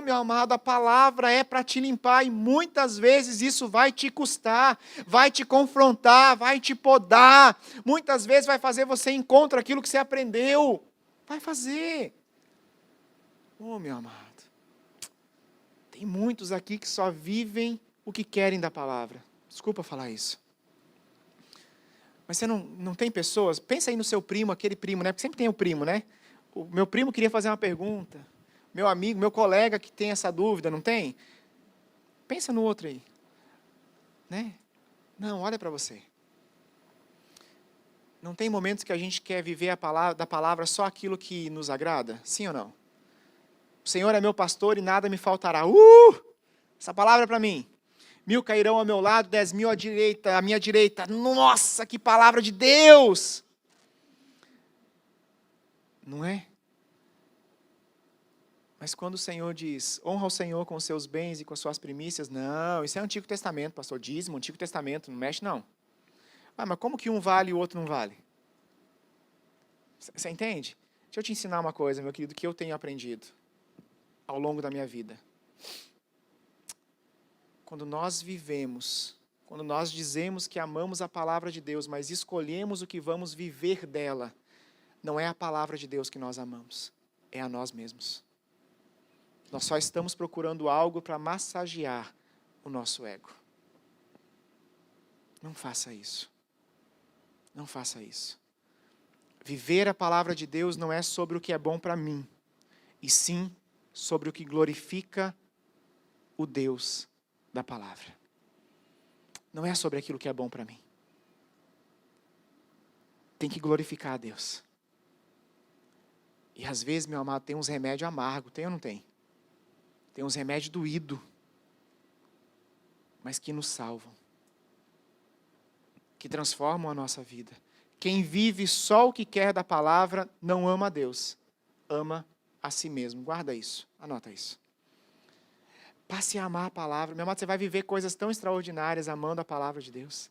Meu amado, a palavra é para te limpar e muitas vezes isso vai te custar, vai te confrontar, vai te podar. Muitas vezes vai fazer você ir contra aquilo que você aprendeu. Vai fazer. Meu amado, tem muitos aqui que só vivem o que querem da palavra. Desculpa falar isso. Mas você não tem pessoas? Pensa aí no seu primo, aquele primo, né? Porque sempre tem o primo, né? O meu primo queria fazer uma pergunta. Meu amigo, meu colega que tem essa dúvida, não tem? Pensa no outro aí. Né? Não, olha para você. Não tem momentos que a gente quer viver da palavra só aquilo que nos agrada? Sim ou não? O Senhor é meu pastor e nada me faltará. Essa palavra é para mim. 1000 cairão ao meu lado, 10.000 à minha direita. Nossa, que palavra de Deus! Não é? Mas quando o Senhor diz, honra o Senhor com os seus bens e com as suas primícias, não, isso é Antigo Testamento, pastor, dízimo, Antigo Testamento, não mexe não. Mas como que um vale e o outro não vale? Você entende? Deixa eu te ensinar uma coisa, meu querido, que eu tenho aprendido ao longo da minha vida. Quando nós vivemos, quando nós dizemos que amamos a palavra de Deus, mas escolhemos o que vamos viver dela, não é a palavra de Deus que nós amamos, é a nós mesmos. Nós só estamos procurando algo para massagear o nosso ego. Não faça isso. Não faça isso. Viver a palavra de Deus não é sobre o que é bom para mim, e sim sobre o que glorifica o Deus da palavra. Não é sobre aquilo que é bom para mim. Tem que glorificar a Deus. E às vezes, meu amado, tem uns remédios amargos, tem ou não tem? Tem uns remédios doídos, mas que nos salvam, que transformam a nossa vida, Quem vive só o que quer da palavra não ama a Deus, ama a si mesmo. Guarda isso, anota isso. Passe a amar a palavra. Meu amado, você vai viver coisas tão extraordinárias amando a palavra de Deus.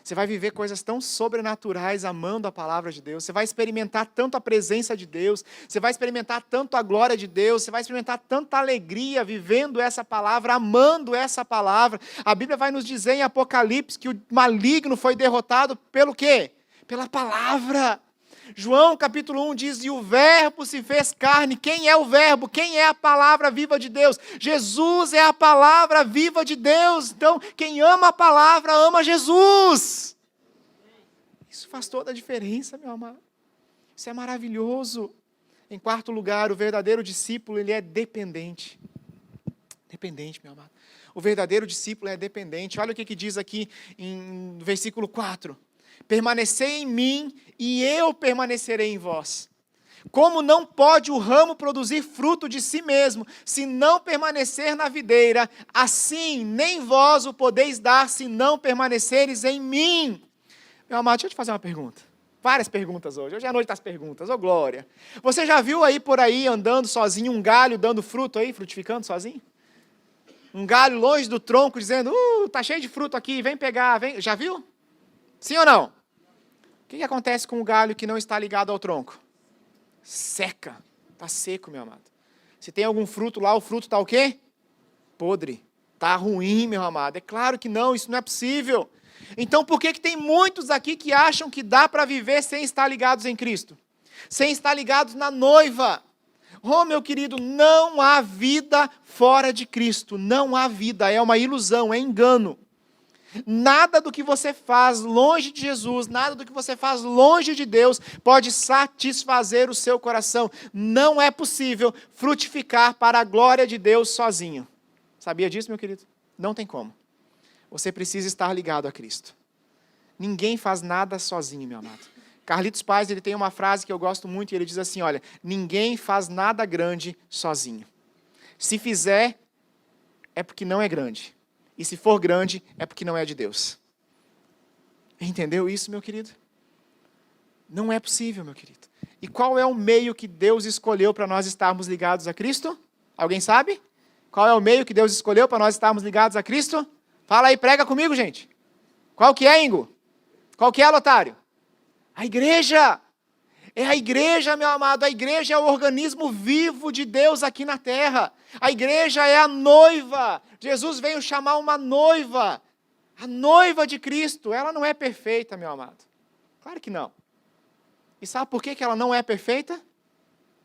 Você vai viver coisas tão sobrenaturais amando a palavra de Deus. Você vai experimentar tanto a presença de Deus. Você vai experimentar tanto a glória de Deus. Você vai experimentar tanta alegria vivendo essa palavra, amando essa palavra. A Bíblia vai nos dizer em Apocalipse que o maligno foi derrotado pelo quê? Pela palavra. João capítulo 1 diz, e o verbo se fez carne. Quem é o verbo? Quem é a palavra viva de Deus? Jesus é a palavra viva de Deus. Então, quem ama a palavra, ama Jesus. Isso faz toda a diferença, meu amado. Isso é maravilhoso. Em quarto lugar, o verdadeiro discípulo, ele é dependente. Dependente, meu amado. O verdadeiro discípulo é dependente. Olha o que diz aqui no versículo 4. Permanecei em mim e eu permanecerei em vós. Como não pode o ramo produzir fruto de si mesmo, se não permanecer na videira, assim nem vós o podeis dar, se não permaneceres em mim. Meu amado, deixa eu te fazer uma pergunta. Várias perguntas hoje. Hoje é a noite das perguntas. Ô, glória. Você já viu aí por aí, andando sozinho, um galho dando fruto aí, frutificando sozinho? Um galho longe do tronco, dizendo, tá cheio de fruto aqui, vem pegar, vem. Já viu? Sim ou não? O que acontece com o galho que não está ligado ao tronco? Seca. Está seco, meu amado. Se tem algum fruto lá, o fruto está o quê? Podre. Está ruim, meu amado. É claro que não, isso não é possível. Então, por que tem muitos aqui que acham que dá para viver sem estar ligados em Cristo? Sem estar ligados na noiva? Oh, meu querido, não há vida fora de Cristo. Não há vida. É uma ilusão, é engano. Nada do que você faz longe de Jesus, nada do que você faz longe de Deus pode satisfazer o seu coração. Não é possível frutificar para a glória de Deus sozinho. Sabia disso, meu querido? Não tem como. Você precisa estar ligado a Cristo. Ninguém faz nada sozinho, meu amado. Carlitos Paz, ele tem uma frase que eu gosto muito e ele diz assim, olha, ninguém faz nada grande sozinho. Se fizer, é porque não é grande. E se for grande, é porque não é de Deus. Entendeu isso, meu querido? Não é possível, meu querido. E qual é o meio que Deus escolheu para nós estarmos ligados a Cristo? Alguém sabe? Qual é o meio que Deus escolheu para nós estarmos ligados a Cristo? Fala aí, prega comigo, gente. Qual que é, Ingo? Qual que é, Lotário? A igreja. É a igreja, meu amado, a igreja é o organismo vivo de Deus aqui na terra. A igreja é a noiva. Jesus veio chamar uma noiva. A noiva de Cristo, ela não é perfeita, meu amado. Claro que não. E sabe por que ela não é perfeita?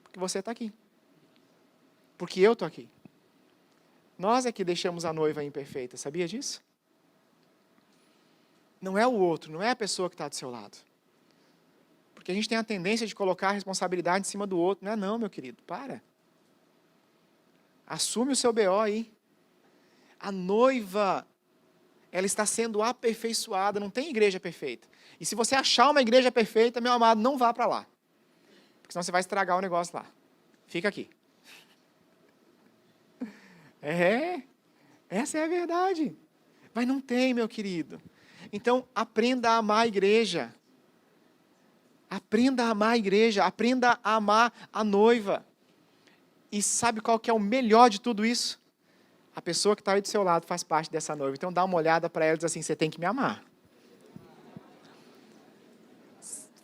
Porque você está aqui. Porque eu estou aqui. Nós é que deixamos a noiva imperfeita, sabia disso? Não é o outro, não é a pessoa que está do seu lado. Porque a gente tem a tendência de colocar a responsabilidade em cima do outro. Não é não, meu querido, para. Assume o seu BO aí. A noiva, ela está sendo aperfeiçoada, não tem igreja perfeita. E se você achar uma igreja perfeita, meu amado, não vá para lá. Porque senão você vai estragar o negócio lá. Fica aqui. Essa é a verdade. Mas não tem, meu querido. Então, aprenda a amar a igreja. Aprenda a amar a igreja, aprenda a amar a noiva. E sabe qual que é o melhor de tudo isso? A pessoa que está aí do seu lado faz parte dessa noiva. Então dá uma olhada para ela e diz assim, você tem que me amar.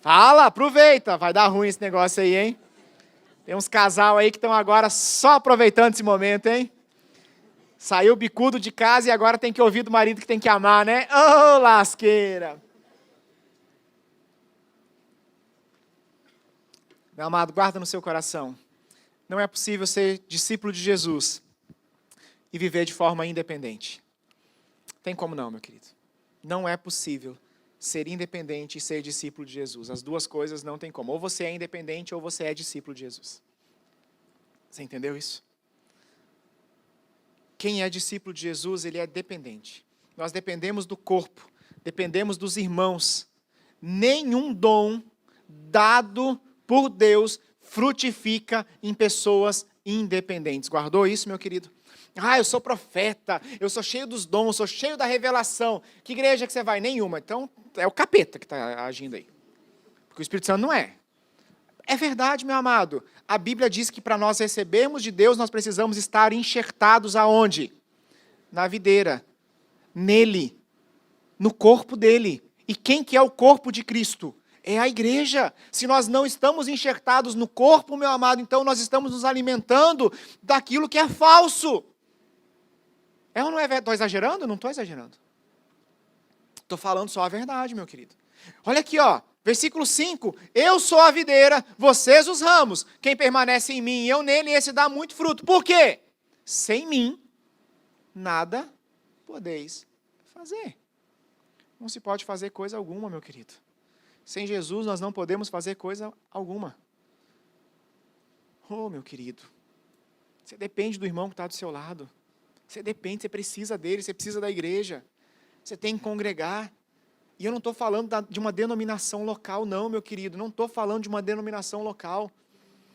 Fala, aproveita, vai dar ruim esse negócio aí, hein? Tem uns casal aí que estão agora só aproveitando esse momento, hein? Saiu bicudo de casa e agora tem que ouvir do marido que tem que amar, né? Ô, lasqueira! Meu amado, guarda no seu coração. Não é possível ser discípulo de Jesus e viver de forma independente. Tem como não, meu querido. Não é possível ser independente e ser discípulo de Jesus. As duas coisas não tem como. Ou você é independente ou você é discípulo de Jesus. Você entendeu isso? Quem é discípulo de Jesus, ele é dependente. Nós dependemos do corpo, dependemos dos irmãos. Nenhum dom dado por Deus frutifica em pessoas independentes. Guardou isso, meu querido? Eu sou profeta, eu sou cheio dos dons, sou cheio da revelação. Que igreja que você vai? Nenhuma. Então, é o capeta que está agindo aí. Porque o Espírito Santo não é. É verdade, meu amado. A Bíblia diz que para nós recebermos de Deus, nós precisamos estar enxertados aonde? Na videira. Nele. No corpo dele. E quem que é o corpo de Cristo? É a igreja. Se nós não estamos enxertados no corpo, meu amado, então nós estamos nos alimentando daquilo que é falso. É ou não é? Estou exagerando? Não estou exagerando. Estou falando só a verdade, meu querido. Olha aqui, ó. Versículo 5, eu sou a videira, vocês os ramos. Quem permanece em mim e eu nele, esse dá muito fruto. Por quê? Sem mim, nada podeis fazer. Não se pode fazer coisa alguma, meu querido. Sem Jesus, nós não podemos fazer coisa alguma. Oh, meu querido, você depende do irmão que está do seu lado. Você depende, você precisa dele, você precisa da igreja. Você tem que congregar. E eu não estou falando de uma denominação local, não, meu querido. Não estou falando de uma denominação local.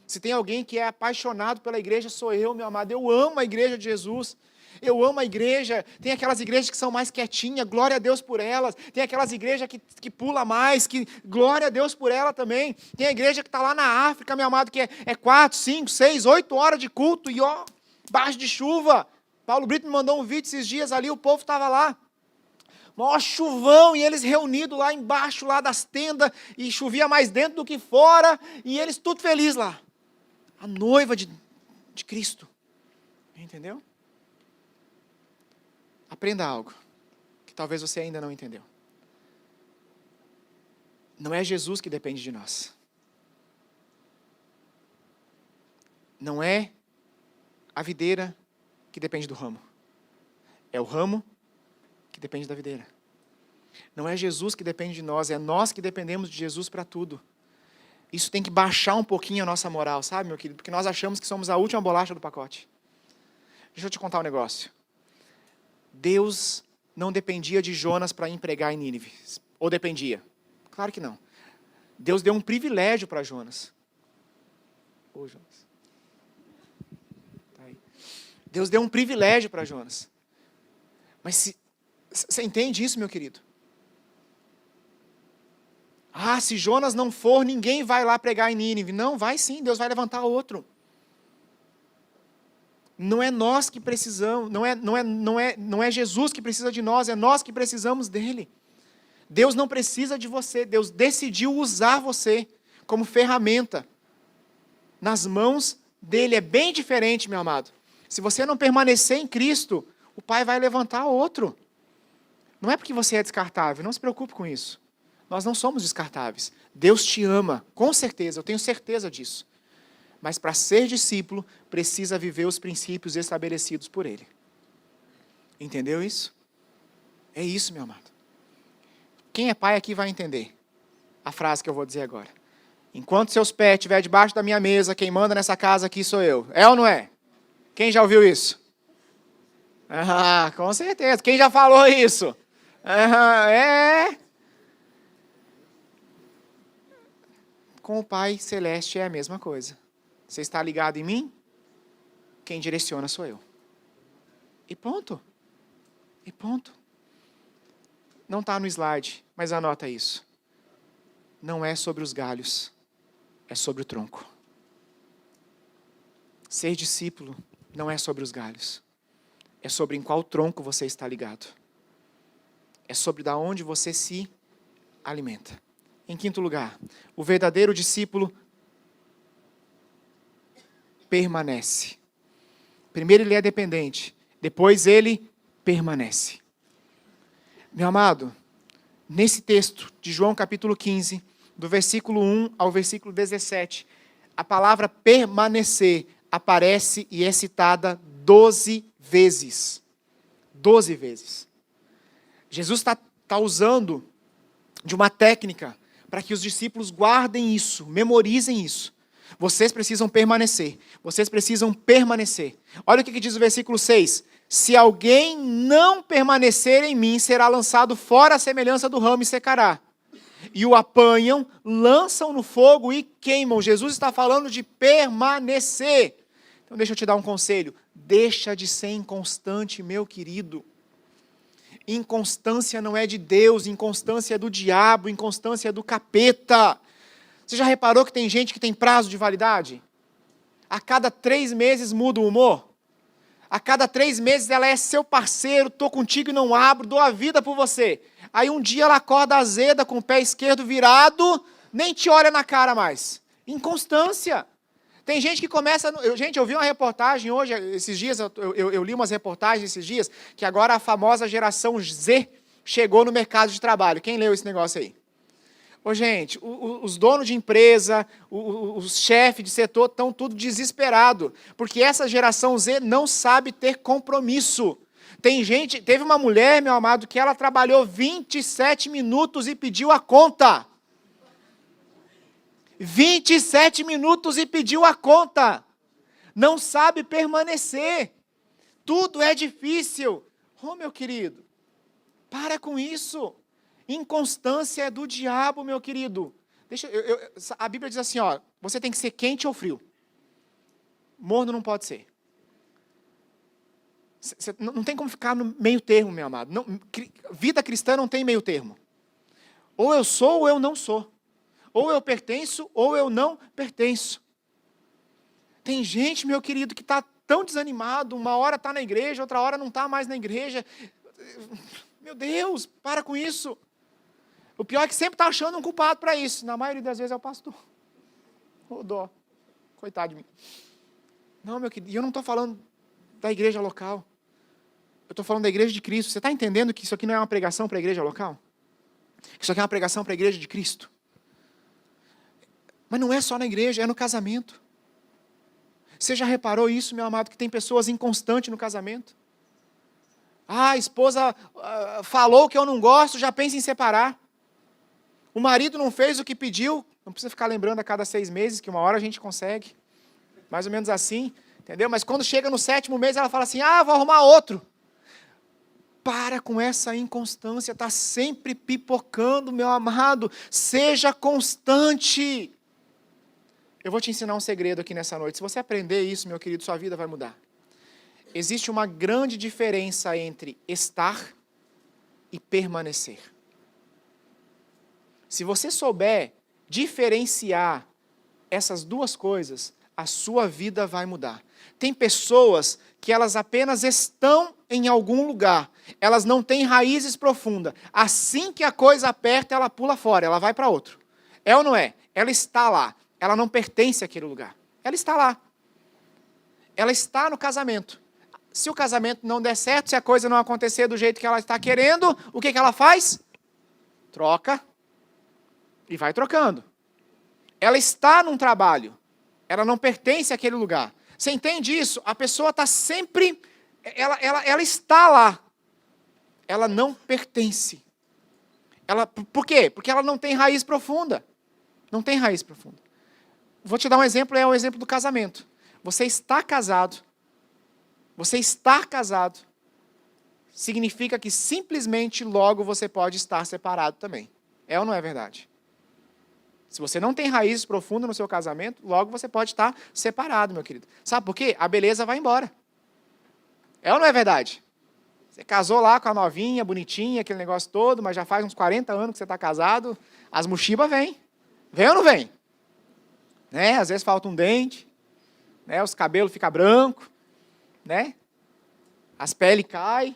Se tem alguém que é apaixonado pela igreja, sou eu, meu amado. Eu amo a igreja de Jesus. Eu amo a igreja. Tem aquelas igrejas que são mais quietinhas, glória a Deus por elas. Tem aquelas igrejas que pula mais, que glória a Deus por ela também. Tem a igreja que está lá na África, meu amado, que é 4, 5, 6, 8 horas de culto e ó, baixo de chuva. Paulo Brito me mandou um vídeo esses dias ali, o povo estava lá. Maior chuvão, e eles reunidos lá embaixo, lá das tendas, e chovia mais dentro do que fora, e eles tudo felizes lá. A noiva de Cristo. Entendeu? Aprenda algo, que talvez você ainda não entendeu. Não é Jesus que depende de nós. Não é a videira que depende do ramo. É o ramo que depende da videira. Não é Jesus que depende de nós, é nós que dependemos de Jesus para tudo. Isso tem que baixar um pouquinho a nossa moral, sabe, meu querido? Porque nós achamos que somos a última bolacha do pacote. Deixa eu te contar um negócio. Deus não dependia de Jonas para ir pregar em Nínive. Ou dependia? Claro que não. Deus deu um privilégio para Jonas. Ô, Jonas. Tá aí. Deus deu um privilégio para Jonas. Mas você entende isso, meu querido? Ah, se Jonas não for, ninguém vai lá pregar em Nínive. Não, vai sim, Deus vai levantar outro. Não é nós que precisamos, não é Jesus que precisa de nós, é nós que precisamos dele. Deus não precisa de você, Deus decidiu usar você como ferramenta nas mãos dele. É bem diferente, meu amado. Se você não permanecer em Cristo, o Pai vai levantar outro. Não é porque você é descartável, não se preocupe com isso. Nós não somos descartáveis. Deus te ama, com certeza, eu tenho certeza disso. Mas para ser discípulo, precisa viver os princípios estabelecidos por Ele. Entendeu isso? É isso, meu amado. Quem é pai aqui vai entender a frase que eu vou dizer agora. Enquanto seus pés estiverem debaixo da minha mesa, quem manda nessa casa aqui sou eu. É ou não é? Quem já ouviu isso? Ah, com certeza. Quem já falou isso? É. Com o Pai Celeste é a mesma coisa. Você está ligado em mim? Quem direciona sou eu. E ponto. E ponto. Não está no slide, mas anota isso. Não é sobre os galhos, é sobre o tronco. Ser discípulo não é sobre os galhos. É sobre em qual tronco você está ligado. É sobre da onde você se alimenta. Em quinto lugar, o verdadeiro discípulo permanece. Primeiro ele é dependente, depois ele permanece. Meu amado, nesse texto de João capítulo 15, do versículo 1 ao versículo 17, a palavra permanecer aparece e é citada 12 vezes. 12 vezes. Jesus está usando de uma técnica para que os discípulos guardem isso, memorizem isso. Vocês precisam permanecer. Vocês precisam permanecer. Olha o que diz o versículo 6. Se alguém não permanecer em mim, será lançado fora à semelhança do ramo e secará. E o apanham, lançam no fogo e queimam. Jesus está falando de permanecer. Então deixa eu te dar um conselho. Deixa de ser inconstante, meu querido. Inconstância não é de Deus, inconstância é do diabo, inconstância é do capeta. Você já reparou que tem gente que tem prazo de validade? A cada 3 meses muda o humor. A cada 3 meses ela é seu parceiro, estou contigo e não abro, dou a vida por você. Aí um dia ela acorda azeda, com o pé esquerdo virado, nem te olha na cara mais. Inconstância. Tem gente que começa... Gente, eu vi uma reportagem hoje, esses dias, eu li umas reportagens esses dias, que agora a famosa geração Z chegou no mercado de trabalho. Quem leu esse negócio aí? Ô, gente, os donos de empresa, os chefes de setor estão tudo desesperados, porque essa geração Z não sabe ter compromisso. Teve uma mulher, meu amado, que ela trabalhou 27 minutos e pediu a conta. 27 minutos e pediu a conta. Não sabe permanecer. Tudo é difícil. Oh, meu querido, para com isso. Inconstância é do diabo, meu querido. A Bíblia diz assim, ó, você tem que ser quente ou frio. Morno não pode ser. Não tem como ficar no meio termo, meu amado. Vida cristã não tem meio termo. Ou eu sou ou eu não sou. Ou eu pertenço ou eu não pertenço. Tem gente, meu querido, que está tão desanimado, uma hora está na igreja, outra hora não está mais na igreja. Meu Deus, para com isso. O pior é que sempre está achando um culpado para isso. Na maioria das vezes é o pastor. Ô dó. Coitado de mim. Não, meu querido, e eu não estou falando da igreja local. Eu estou falando da igreja de Cristo. Você está entendendo que isso aqui não é uma pregação para a igreja local? Que isso aqui é uma pregação para a igreja de Cristo. Mas não é só na igreja, é no casamento. Você já reparou isso, meu amado, que tem pessoas inconstantes no casamento? A esposa falou que eu não gosto, já pensa em separar. O marido não fez o que pediu, não precisa ficar lembrando a cada 6 meses, que uma hora a gente consegue. Mais ou menos assim, entendeu? Mas quando chega no 7º mês, ela fala assim, vou arrumar outro. Para com essa inconstância, está sempre pipocando, meu amado. Seja constante. Eu vou te ensinar um segredo aqui nessa noite. Se você aprender isso, meu querido, sua vida vai mudar. Existe uma grande diferença entre estar e permanecer. Se você souber diferenciar essas duas coisas, a sua vida vai mudar. Tem pessoas que elas apenas estão em algum lugar, elas não têm raízes profundas. Assim que a coisa aperta, ela pula fora, ela vai para outro. É ou não é? Ela está lá, ela não pertence àquele lugar. Ela está lá. Ela está no casamento. Se o casamento não der certo, se a coisa não acontecer do jeito que ela está querendo, o que ela faz? Troca. E vai trocando. Ela está num trabalho. Ela não pertence àquele lugar. Você entende isso? A pessoa está sempre... Ela está lá. Ela não pertence. Por quê? Porque ela não tem raiz profunda. Não tem raiz profunda. Vou te dar um exemplo, é o exemplo do casamento. Você está casado. Você estar casado significa que simplesmente logo você pode estar separado também. É ou não é verdade? Se você não tem raízes profundas no seu casamento, logo você pode estar separado, meu querido. Sabe por quê? A beleza vai embora. É ou não é verdade? Você casou lá com a novinha, bonitinha, aquele negócio todo, mas já faz uns 40 anos que você está casado, as mochibas vêm. Vem ou não vem? Né? Às vezes falta um dente, né? Os cabelos ficam brancos, né? As peles caem.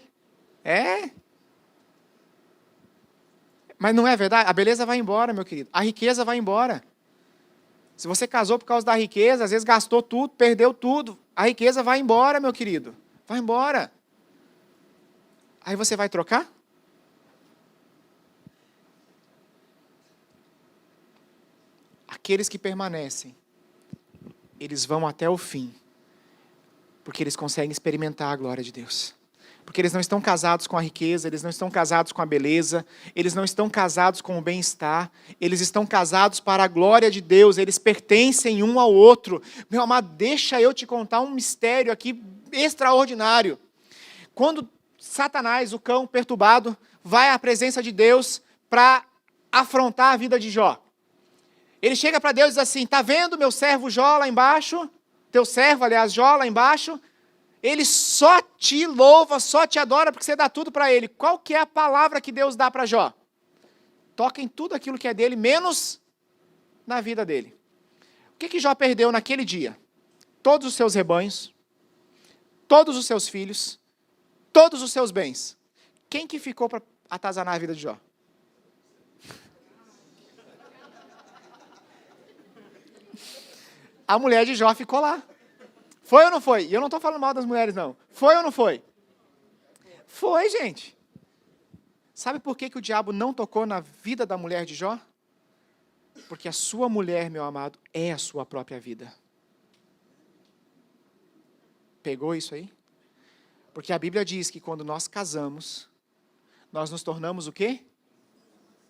Mas não é verdade? A beleza vai embora, meu querido. A riqueza vai embora. Se você casou por causa da riqueza, às vezes gastou tudo, perdeu tudo. A riqueza vai embora, meu querido. Vai embora. Aí você vai trocar? Aqueles que permanecem, eles vão até o fim. Porque eles conseguem experimentar a glória de Deus. Porque eles não estão casados com a riqueza, eles não estão casados com a beleza, eles não estão casados com o bem-estar, eles estão casados para a glória de Deus, eles pertencem um ao outro. Meu amado, deixa eu te contar um mistério aqui extraordinário. Quando Satanás, o cão perturbado, vai à presença de Deus para afrontar a vida de Jó, ele chega para Deus e diz assim, está vendo meu servo Jó lá embaixo? Teu servo, aliás, Jó lá embaixo? Ele só te louva, só te adora, porque você dá tudo para ele. Qual que é a palavra que Deus dá para Jó? Toca em tudo aquilo que é dele, menos na vida dele. O que Jó perdeu naquele dia? Todos os seus rebanhos, todos os seus filhos, todos os seus bens. Quem que ficou para atazanar a vida de Jó? A mulher de Jó ficou lá. Foi ou não foi? E eu não estou falando mal das mulheres, não. Foi ou não foi? Foi, gente. Sabe por que o diabo não tocou na vida da mulher de Jó? Porque a sua mulher, meu amado, é a sua própria vida. Pegou isso aí? Porque a Bíblia diz que quando nós casamos, nós nos tornamos o quê?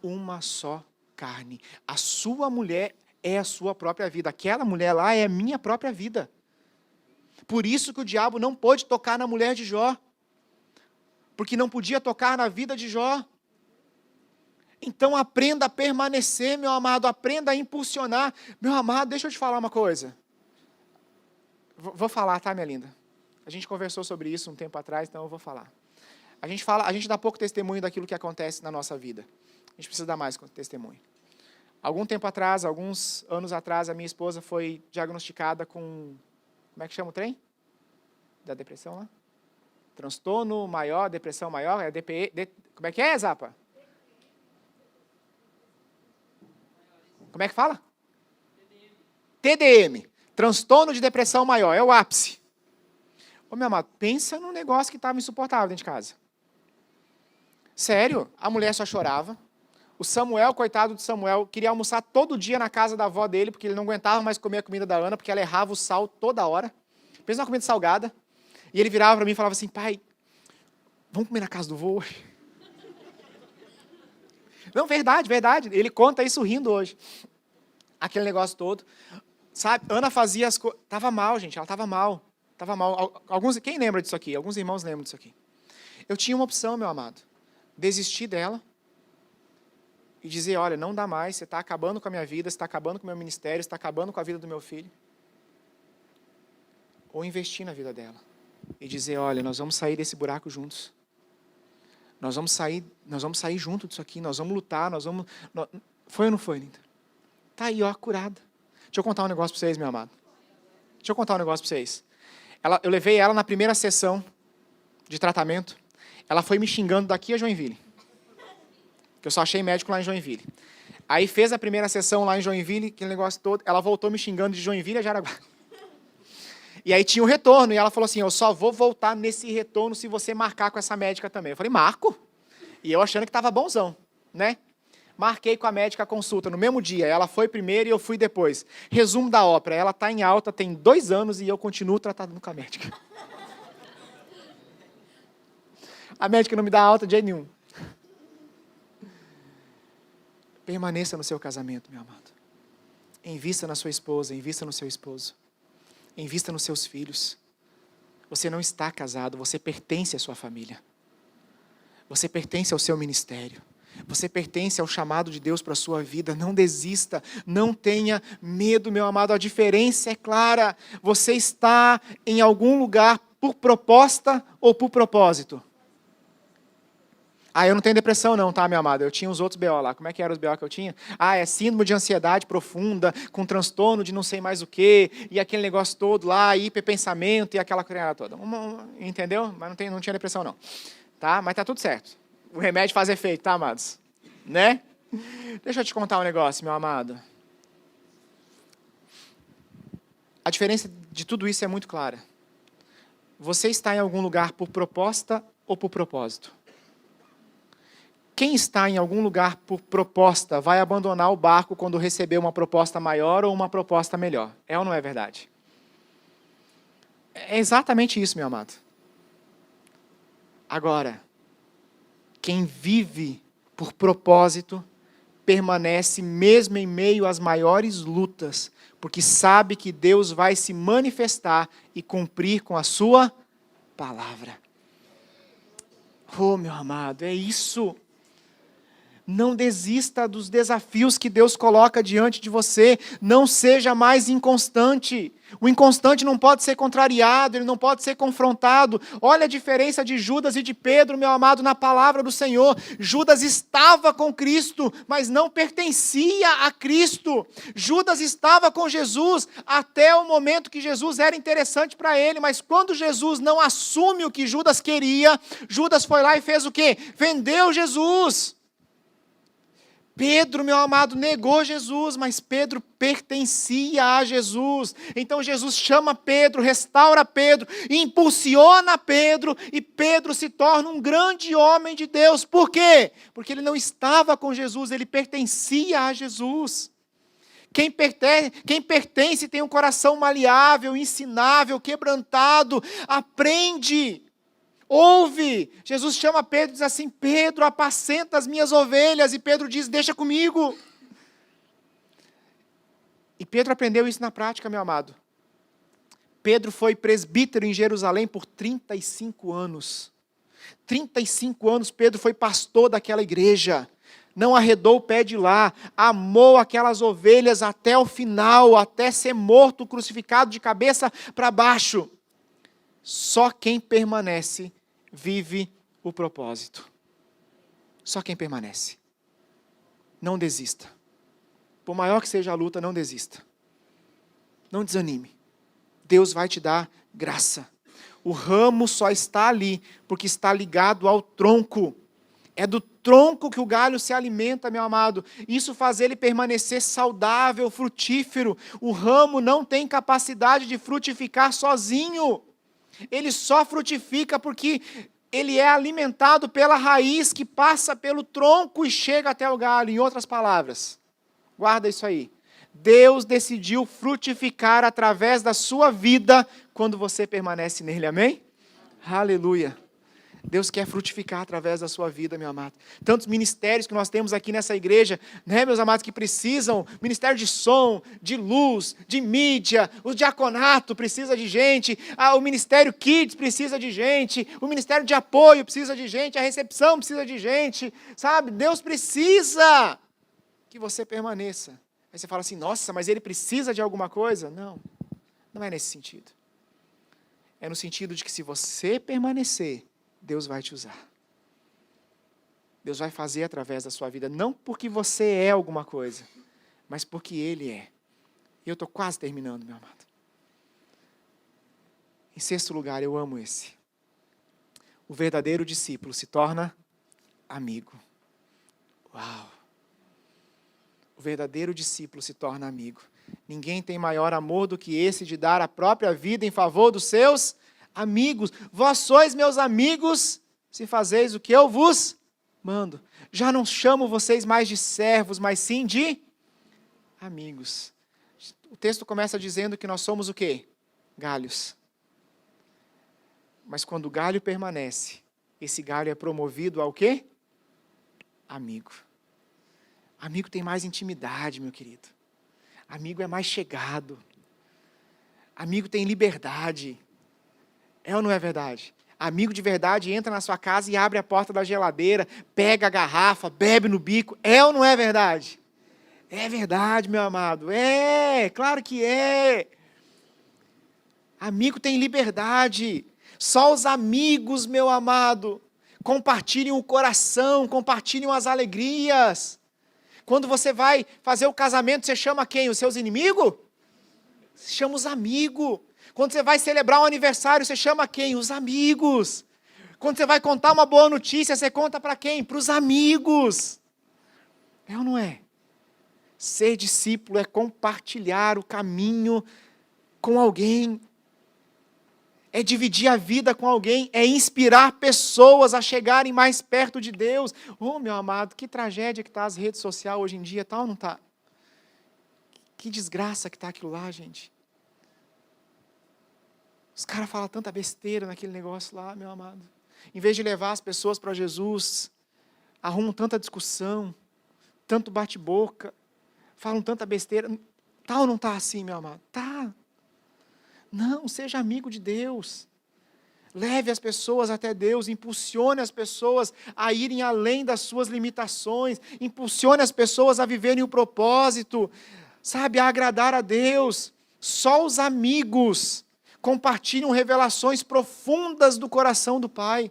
Uma só carne. A sua mulher é a sua própria vida. Aquela mulher lá é a minha própria vida. Por isso que o diabo não pôde tocar na mulher de Jó. Porque não podia tocar na vida de Jó. Então aprenda a permanecer, meu amado. Aprenda a impulsionar. Meu amado, deixa eu te falar uma coisa. Vou falar, tá, minha linda? A gente conversou sobre isso um tempo atrás, então eu vou falar. A gente dá pouco testemunho daquilo que acontece na nossa vida. A gente precisa dar mais testemunho. Algum tempo atrás, alguns anos atrás, a minha esposa foi diagnosticada com... Como é que chama o trem? Da depressão lá? Transtorno maior, depressão maior, é DPE... Como é que é, Zapa? Como é que fala? TDM. Transtorno de depressão maior, é o ápice. Ô, meu amado, pensa num negócio que estava insuportável dentro de casa. Sério, a mulher só chorava. O Samuel, coitado de Samuel, queria almoçar todo dia na casa da avó dele, porque ele não aguentava mais comer a comida da Ana, porque ela errava o sal toda hora. Pensa numa comida salgada. E ele virava para mim e falava assim, pai, vamos comer na casa do vô hoje? Não, verdade, verdade. Ele conta isso rindo hoje. Aquele negócio todo. Sabe, Ana fazia as coisas... Estava mal, gente, ela estava mal. Estava mal. Quem lembra disso aqui? Alguns irmãos lembram disso aqui. Eu tinha uma opção, meu amado. Desistir dela e dizer, olha, não dá mais, você está acabando com a minha vida, você está acabando com o meu ministério, você está acabando com a vida do meu filho. Ou investir na vida dela. E dizer, olha, nós vamos sair desse buraco juntos. Nós vamos sair junto disso aqui, nós vamos lutar, Foi ou não foi, linda? Está aí, ó, curada. Deixa eu contar um negócio para vocês, meu amado. Deixa eu contar um negócio para vocês. Eu levei ela na primeira sessão de tratamento. Ela foi me xingando daqui a Joinville. Que eu só achei médico lá em Joinville. Aí fez a primeira sessão lá em Joinville, aquele negócio todo. Ela voltou me xingando de Joinville a Jaraguá. E aí tinha o retorno. E ela falou assim, eu só vou voltar nesse retorno se você marcar com essa médica também. Eu falei, marco. E eu achando que estava bonzão, né? Marquei com a médica a consulta no mesmo dia. Ela foi primeiro e eu fui depois. Resumo da ópera. Ela está em alta, tem 2 anos e eu continuo tratando com a médica. A médica não me dá alta de jeito nenhum. Permaneça no seu casamento, meu amado. Invista na sua esposa, invista no seu esposo. Invista nos seus filhos. Você não está casado, você pertence à sua família. Você pertence ao seu ministério. Você pertence ao chamado de Deus para a sua vida. Não desista, não tenha medo, meu amado. A diferença é clara. Você está em algum lugar por proposta ou por propósito. Eu não tenho depressão não, tá, meu amado? Eu tinha os outros BO lá. Como é que eram os BO que eu tinha? É síndrome de ansiedade profunda, com transtorno de não sei mais o quê, e aquele negócio todo lá, hiperpensamento e aquela coisa toda. Entendeu? Mas não tinha depressão não. Tá? Mas tá tudo certo. O remédio faz efeito, tá, amados? Né? Deixa eu te contar um negócio, meu amado. A diferença de tudo isso é muito clara. Você está em algum lugar por proposta ou por propósito? Quem está em algum lugar por proposta vai abandonar o barco quando receber uma proposta maior ou uma proposta melhor. É ou não é verdade? É exatamente isso, meu amado. Agora, quem vive por propósito permanece mesmo em meio às maiores lutas, porque sabe que Deus vai se manifestar e cumprir com a sua palavra. Oh, meu amado, é isso. Não desista dos desafios que Deus coloca diante de você. Não seja mais inconstante. O inconstante não pode ser contrariado, ele não pode ser confrontado. Olha a diferença de Judas e de Pedro, meu amado, na palavra do Senhor. Judas estava com Cristo, mas não pertencia a Cristo. Judas estava com Jesus até o momento que Jesus era interessante para ele, mas quando Jesus não assume o que Judas queria, Judas foi lá e fez o quê? Vendeu Jesus. Pedro, meu amado, negou Jesus, mas Pedro pertencia a Jesus. Então Jesus chama Pedro, restaura Pedro, impulsiona Pedro, e Pedro se torna um grande homem de Deus. Por quê? Porque ele não estava com Jesus, ele pertencia a Jesus. Quem pertence tem um coração maleável, ensinável, quebrantado, aprende. Ouve, Jesus chama Pedro e diz assim: Pedro, apacenta as minhas ovelhas. E Pedro diz: deixa comigo. E Pedro aprendeu isso na prática, meu amado. Pedro foi presbítero em Jerusalém por 35 anos. 35 anos Pedro foi pastor daquela igreja. Não arredou o pé de lá, amou aquelas ovelhas até o final, até ser morto, crucificado de cabeça para baixo. Só quem permanece vive o propósito. Só quem permanece. Não desista. Por maior que seja a luta, não desista. Não desanime. Deus vai te dar graça. O ramo só está ali porque está ligado ao tronco. É do tronco que o galho se alimenta, meu amado. Isso faz ele permanecer saudável, frutífero. O ramo não tem capacidade de frutificar sozinho. Ele só frutifica porque ele é alimentado pela raiz que passa pelo tronco e chega até o galho. Em outras palavras, guarda isso aí. Deus decidiu frutificar através da sua vida quando você permanece nele, amém? Aleluia. Deus quer frutificar através da sua vida, meu amado. Tantos ministérios que nós temos aqui nessa igreja, né, meus amados, que precisam, ministério de som, de luz, de mídia, o diaconato precisa de gente, o ministério Kids precisa de gente, o ministério de apoio precisa de gente, a recepção precisa de gente, sabe? Deus precisa que você permaneça. Aí você fala assim: nossa, mas ele precisa de alguma coisa? Não, não é nesse sentido. É no sentido de que se você permanecer, Deus vai te usar. Deus vai fazer através da sua vida, não porque você é alguma coisa, mas porque Ele é. E eu estou quase terminando, meu amado. Em sexto lugar, eu amo esse. O verdadeiro discípulo se torna amigo. Uau! O verdadeiro discípulo se torna amigo. Ninguém tem maior amor do que esse de dar a própria vida em favor dos seus amigos. Vós sois meus amigos, se fazeis o que eu vos mando. Já não chamo vocês mais de servos, mas sim de amigos. O texto começa dizendo que nós somos o quê? Galhos. Mas quando o galho permanece, esse galho é promovido ao quê? Amigo. Amigo tem mais intimidade, meu querido. Amigo é mais chegado. Amigo tem liberdade. É ou não é verdade? Amigo de verdade entra na sua casa e abre a porta da geladeira, pega a garrafa, bebe no bico. É ou não é verdade? É verdade, meu amado. É, claro que é. Amigo tem liberdade. Só os amigos, meu amado, compartilhem o coração, compartilhem as alegrias. Quando você vai fazer o casamento, você chama quem? Os seus inimigos? Você chama os amigos. Quando você vai celebrar um aniversário, você chama quem? Os amigos. Quando você vai contar uma boa notícia, você conta para quem? Para os amigos. É ou não é? Ser discípulo é compartilhar o caminho com alguém. É dividir a vida com alguém. É inspirar pessoas a chegarem mais perto de Deus. Oh, meu amado, que tragédia que está as redes sociais hoje em dia, tá ou não está? Que desgraça que está aquilo lá, gente. Os caras falam tanta besteira naquele negócio lá, meu amado. Em vez de levar as pessoas para Jesus, arrumam tanta discussão, tanto bate-boca, falam tanta besteira. Tá ou não está assim, meu amado? Tá. Não, seja amigo de Deus. Leve as pessoas até Deus, impulsione as pessoas a irem além das suas limitações, impulsione as pessoas a viverem o propósito, sabe, a agradar a Deus. Só os amigos compartilham revelações profundas do coração do Pai.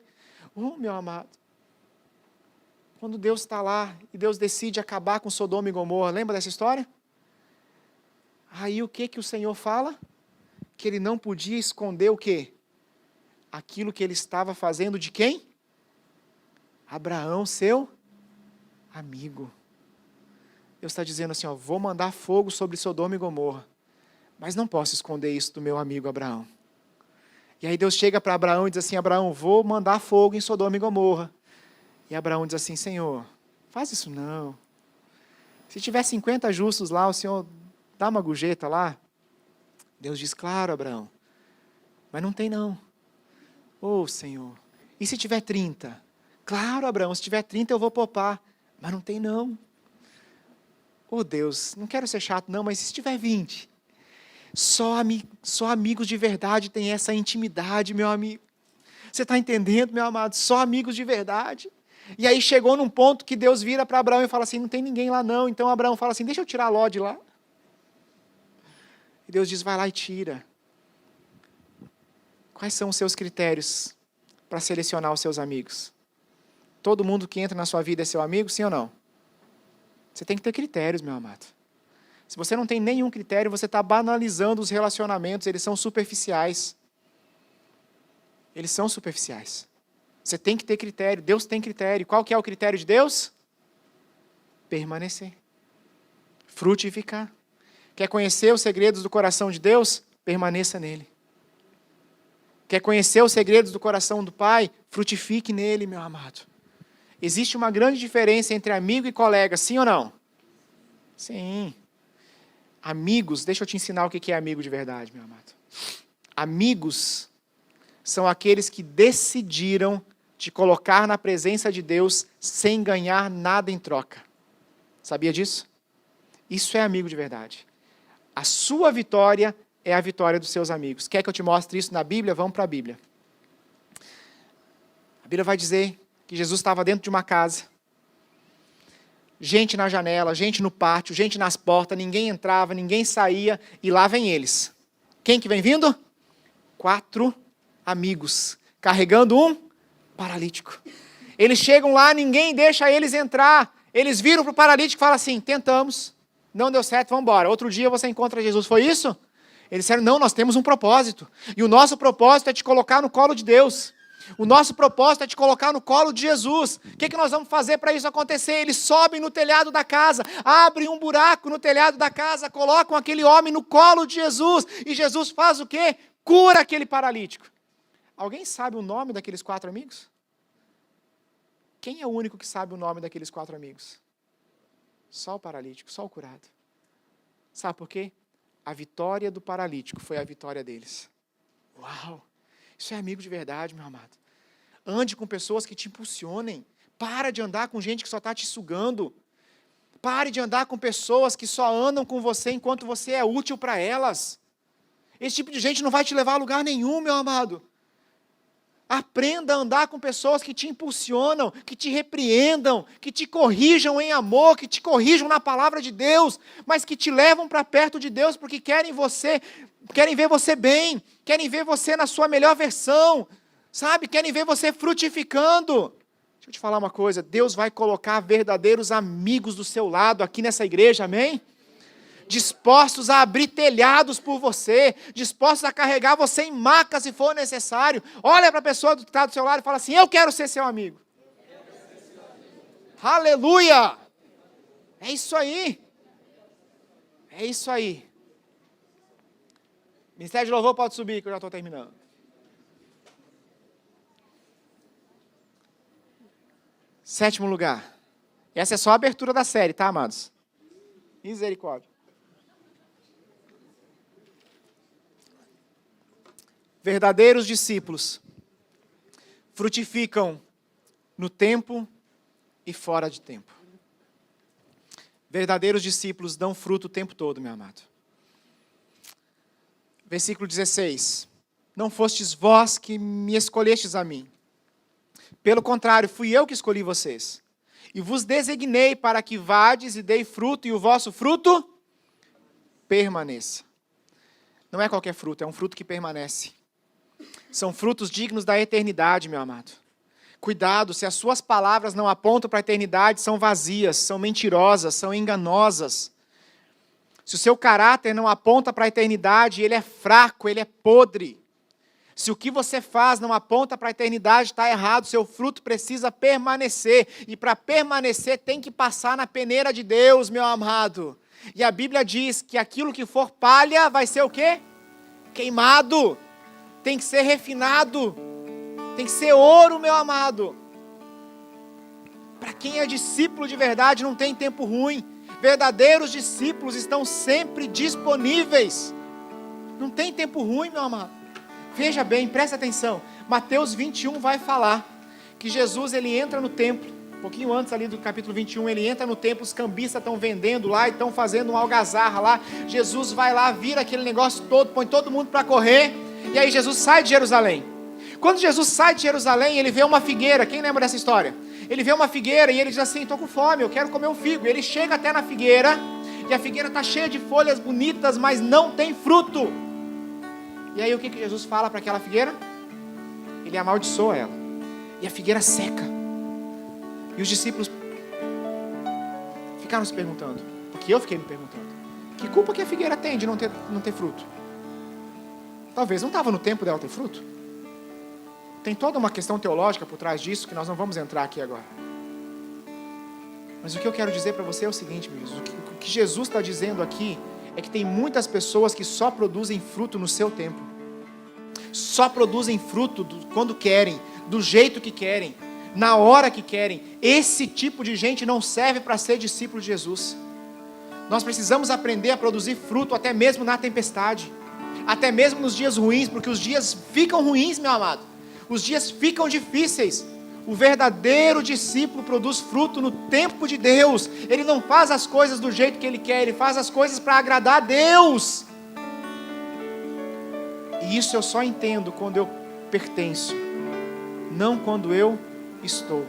Meu amado, quando Deus está lá e Deus decide acabar com Sodoma e Gomorra, lembra dessa história? Aí o que o Senhor fala? Que ele não podia esconder o quê? Aquilo que ele estava fazendo de quem? Abraão, seu amigo. Deus está dizendo assim, vou mandar fogo sobre Sodoma e Gomorra, mas não posso esconder isso do meu amigo Abraão. E aí Deus chega para Abraão e diz assim, Abraão, vou mandar fogo em Sodoma e Gomorra. E Abraão diz assim, Senhor, faz isso não. Se tiver 50 justos lá, o Senhor dá uma gorjeta lá. Deus diz, claro, Abraão, mas não tem não. Senhor, e se tiver 30? Claro, Abraão, se tiver 30 eu vou poupar, mas não tem não. Deus, não quero ser chato não, mas se tiver 20? Só amigos de verdade têm essa intimidade, meu amigo. Você está entendendo, meu amado? Só amigos de verdade. E aí chegou num ponto que Deus vira para Abraão e fala assim, não tem ninguém lá não. Então Abraão fala assim, deixa eu tirar Ló de lá. E Deus diz, vai lá e tira. Quais são os seus critérios para selecionar os seus amigos? Todo mundo que entra na sua vida é seu amigo, sim ou não? Você tem que ter critérios, meu amado. Se você não tem nenhum critério, você está banalizando os relacionamentos, eles são superficiais. Eles são superficiais. Você tem que ter critério, Deus tem critério. Qual que é o critério de Deus? Permanecer. Frutificar. Quer conhecer os segredos do coração de Deus? Permaneça nele. Quer conhecer os segredos do coração do Pai? Frutifique nele, meu amado. Existe uma grande diferença entre amigo e colega, sim ou não? Sim. Amigos, deixa eu te ensinar o que é amigo de verdade, meu amado. Amigos são aqueles que decidiram te colocar na presença de Deus sem ganhar nada em troca. Sabia disso? Isso é amigo de verdade. A sua vitória é a vitória dos seus amigos. Quer que eu te mostre isso na Bíblia? Vamos para a Bíblia. A Bíblia vai dizer que Jesus estava dentro de uma casa. Gente na janela, gente no pátio, gente nas portas, ninguém entrava, ninguém saía, e lá vem eles. Quem que vem vindo? 4 amigos, carregando um paralítico. Eles chegam lá, ninguém deixa eles entrar. Eles viram para o paralítico e falam assim, tentamos, não deu certo, vamos embora. Outro dia você encontra Jesus, foi isso? Eles disseram, não, nós temos um propósito. E o nosso propósito é te colocar no colo de Deus. O nosso propósito é te colocar no colo de Jesus. O que nós vamos fazer para isso acontecer? Eles sobem no telhado da casa, abrem um buraco no telhado da casa, colocam aquele homem no colo de Jesus. E Jesus faz o quê? Cura aquele paralítico. Alguém sabe o nome daqueles 4 amigos? Quem é o único que sabe o nome daqueles 4 amigos? Só o paralítico, só o curado. Sabe por quê? A vitória do paralítico foi a vitória deles. Uau! Isso é amigo de verdade, meu amado. Ande com pessoas que te impulsionem. Para de andar com gente que só está te sugando. Pare de andar com pessoas que só andam com você enquanto você é útil para elas. Esse tipo de gente não vai te levar a lugar nenhum, meu amado. Aprenda a andar com pessoas que te impulsionam, que te repreendam, que te corrijam em amor, que te corrijam na palavra de Deus, mas que te levam para perto de Deus porque querem ver você bem, querem ver você na sua melhor versão, sabe? Querem ver você frutificando. Deixa eu te falar uma coisa, Deus vai colocar verdadeiros amigos do seu lado aqui nessa igreja, amém? Dispostos a abrir telhados por você, dispostos a carregar você em maca se for necessário. Olha para a pessoa que está do seu lado e fala assim, eu quero ser seu amigo. Aleluia! É isso aí. É isso aí. Ministério de Louvor pode subir, que eu já estou terminando. Sétimo lugar. Essa é só a abertura da série, tá, amados? Misericórdia. Verdadeiros discípulos frutificam no tempo e fora de tempo. Verdadeiros discípulos dão fruto o tempo todo, meu amado. Versículo 16. Não fostes vós que me escolhestes a mim. Pelo contrário, fui eu que escolhi vocês. E vos designei para que vades e dei fruto, e o vosso fruto permaneça. Não é qualquer fruto, é um fruto que permanece. São frutos dignos da eternidade, meu amado. Cuidado, se as suas palavras não apontam para a eternidade, são vazias, são mentirosas, são enganosas. Se o seu caráter não aponta para a eternidade, ele é fraco, ele é podre. Se o que você faz não aponta para a eternidade, está errado, seu fruto precisa permanecer. E para permanecer tem que passar na peneira de Deus, meu amado. E a Bíblia diz que aquilo que for palha vai ser o quê? Queimado. Tem que ser refinado. Tem que ser ouro, meu amado. Para quem é discípulo de verdade, não tem tempo ruim. Verdadeiros discípulos estão sempre disponíveis. Não tem tempo ruim, meu amado. Veja bem, presta atenção. Mateus 21 vai falar que Jesus ele entra no templo. Um pouquinho antes ali do capítulo 21, ele entra no templo, os cambistas estão vendendo lá e estão fazendo uma algazarra lá. Jesus vai lá, vira aquele negócio todo, põe todo mundo para correr. E aí Jesus sai de Jerusalém. Quando Jesus sai de Jerusalém, ele vê uma figueira. Quem lembra dessa história? Ele vê uma figueira e ele diz assim, estou com fome, eu quero comer um figo. Ele chega até na figueira e a figueira está cheia de folhas bonitas, mas não tem fruto. E aí o que Jesus fala para aquela figueira? Ele amaldiçoa ela. E a figueira seca. E os discípulos ficaram se perguntando, porque eu fiquei me perguntando, que culpa que a figueira tem de não ter fruto? Talvez não estava no tempo dela ter fruto. Tem toda uma questão teológica por trás disso, que nós não vamos entrar aqui agora. Mas o que eu quero dizer para você é o seguinte, meus irmãos, o que Jesus está dizendo aqui é que tem muitas pessoas que só produzem fruto no seu tempo. Só produzem fruto quando querem, do jeito que querem, na hora que querem. Esse tipo de gente não serve para ser discípulo de Jesus. Nós precisamos aprender a produzir fruto até mesmo na tempestade, até mesmo nos dias ruins, porque os dias ficam ruins, meu amado. Os dias ficam difíceis. O verdadeiro discípulo produz fruto no tempo de Deus. Ele não faz as coisas do jeito que ele quer, ele faz as coisas para agradar a Deus. E isso eu só entendo quando eu pertenço, não quando eu estou.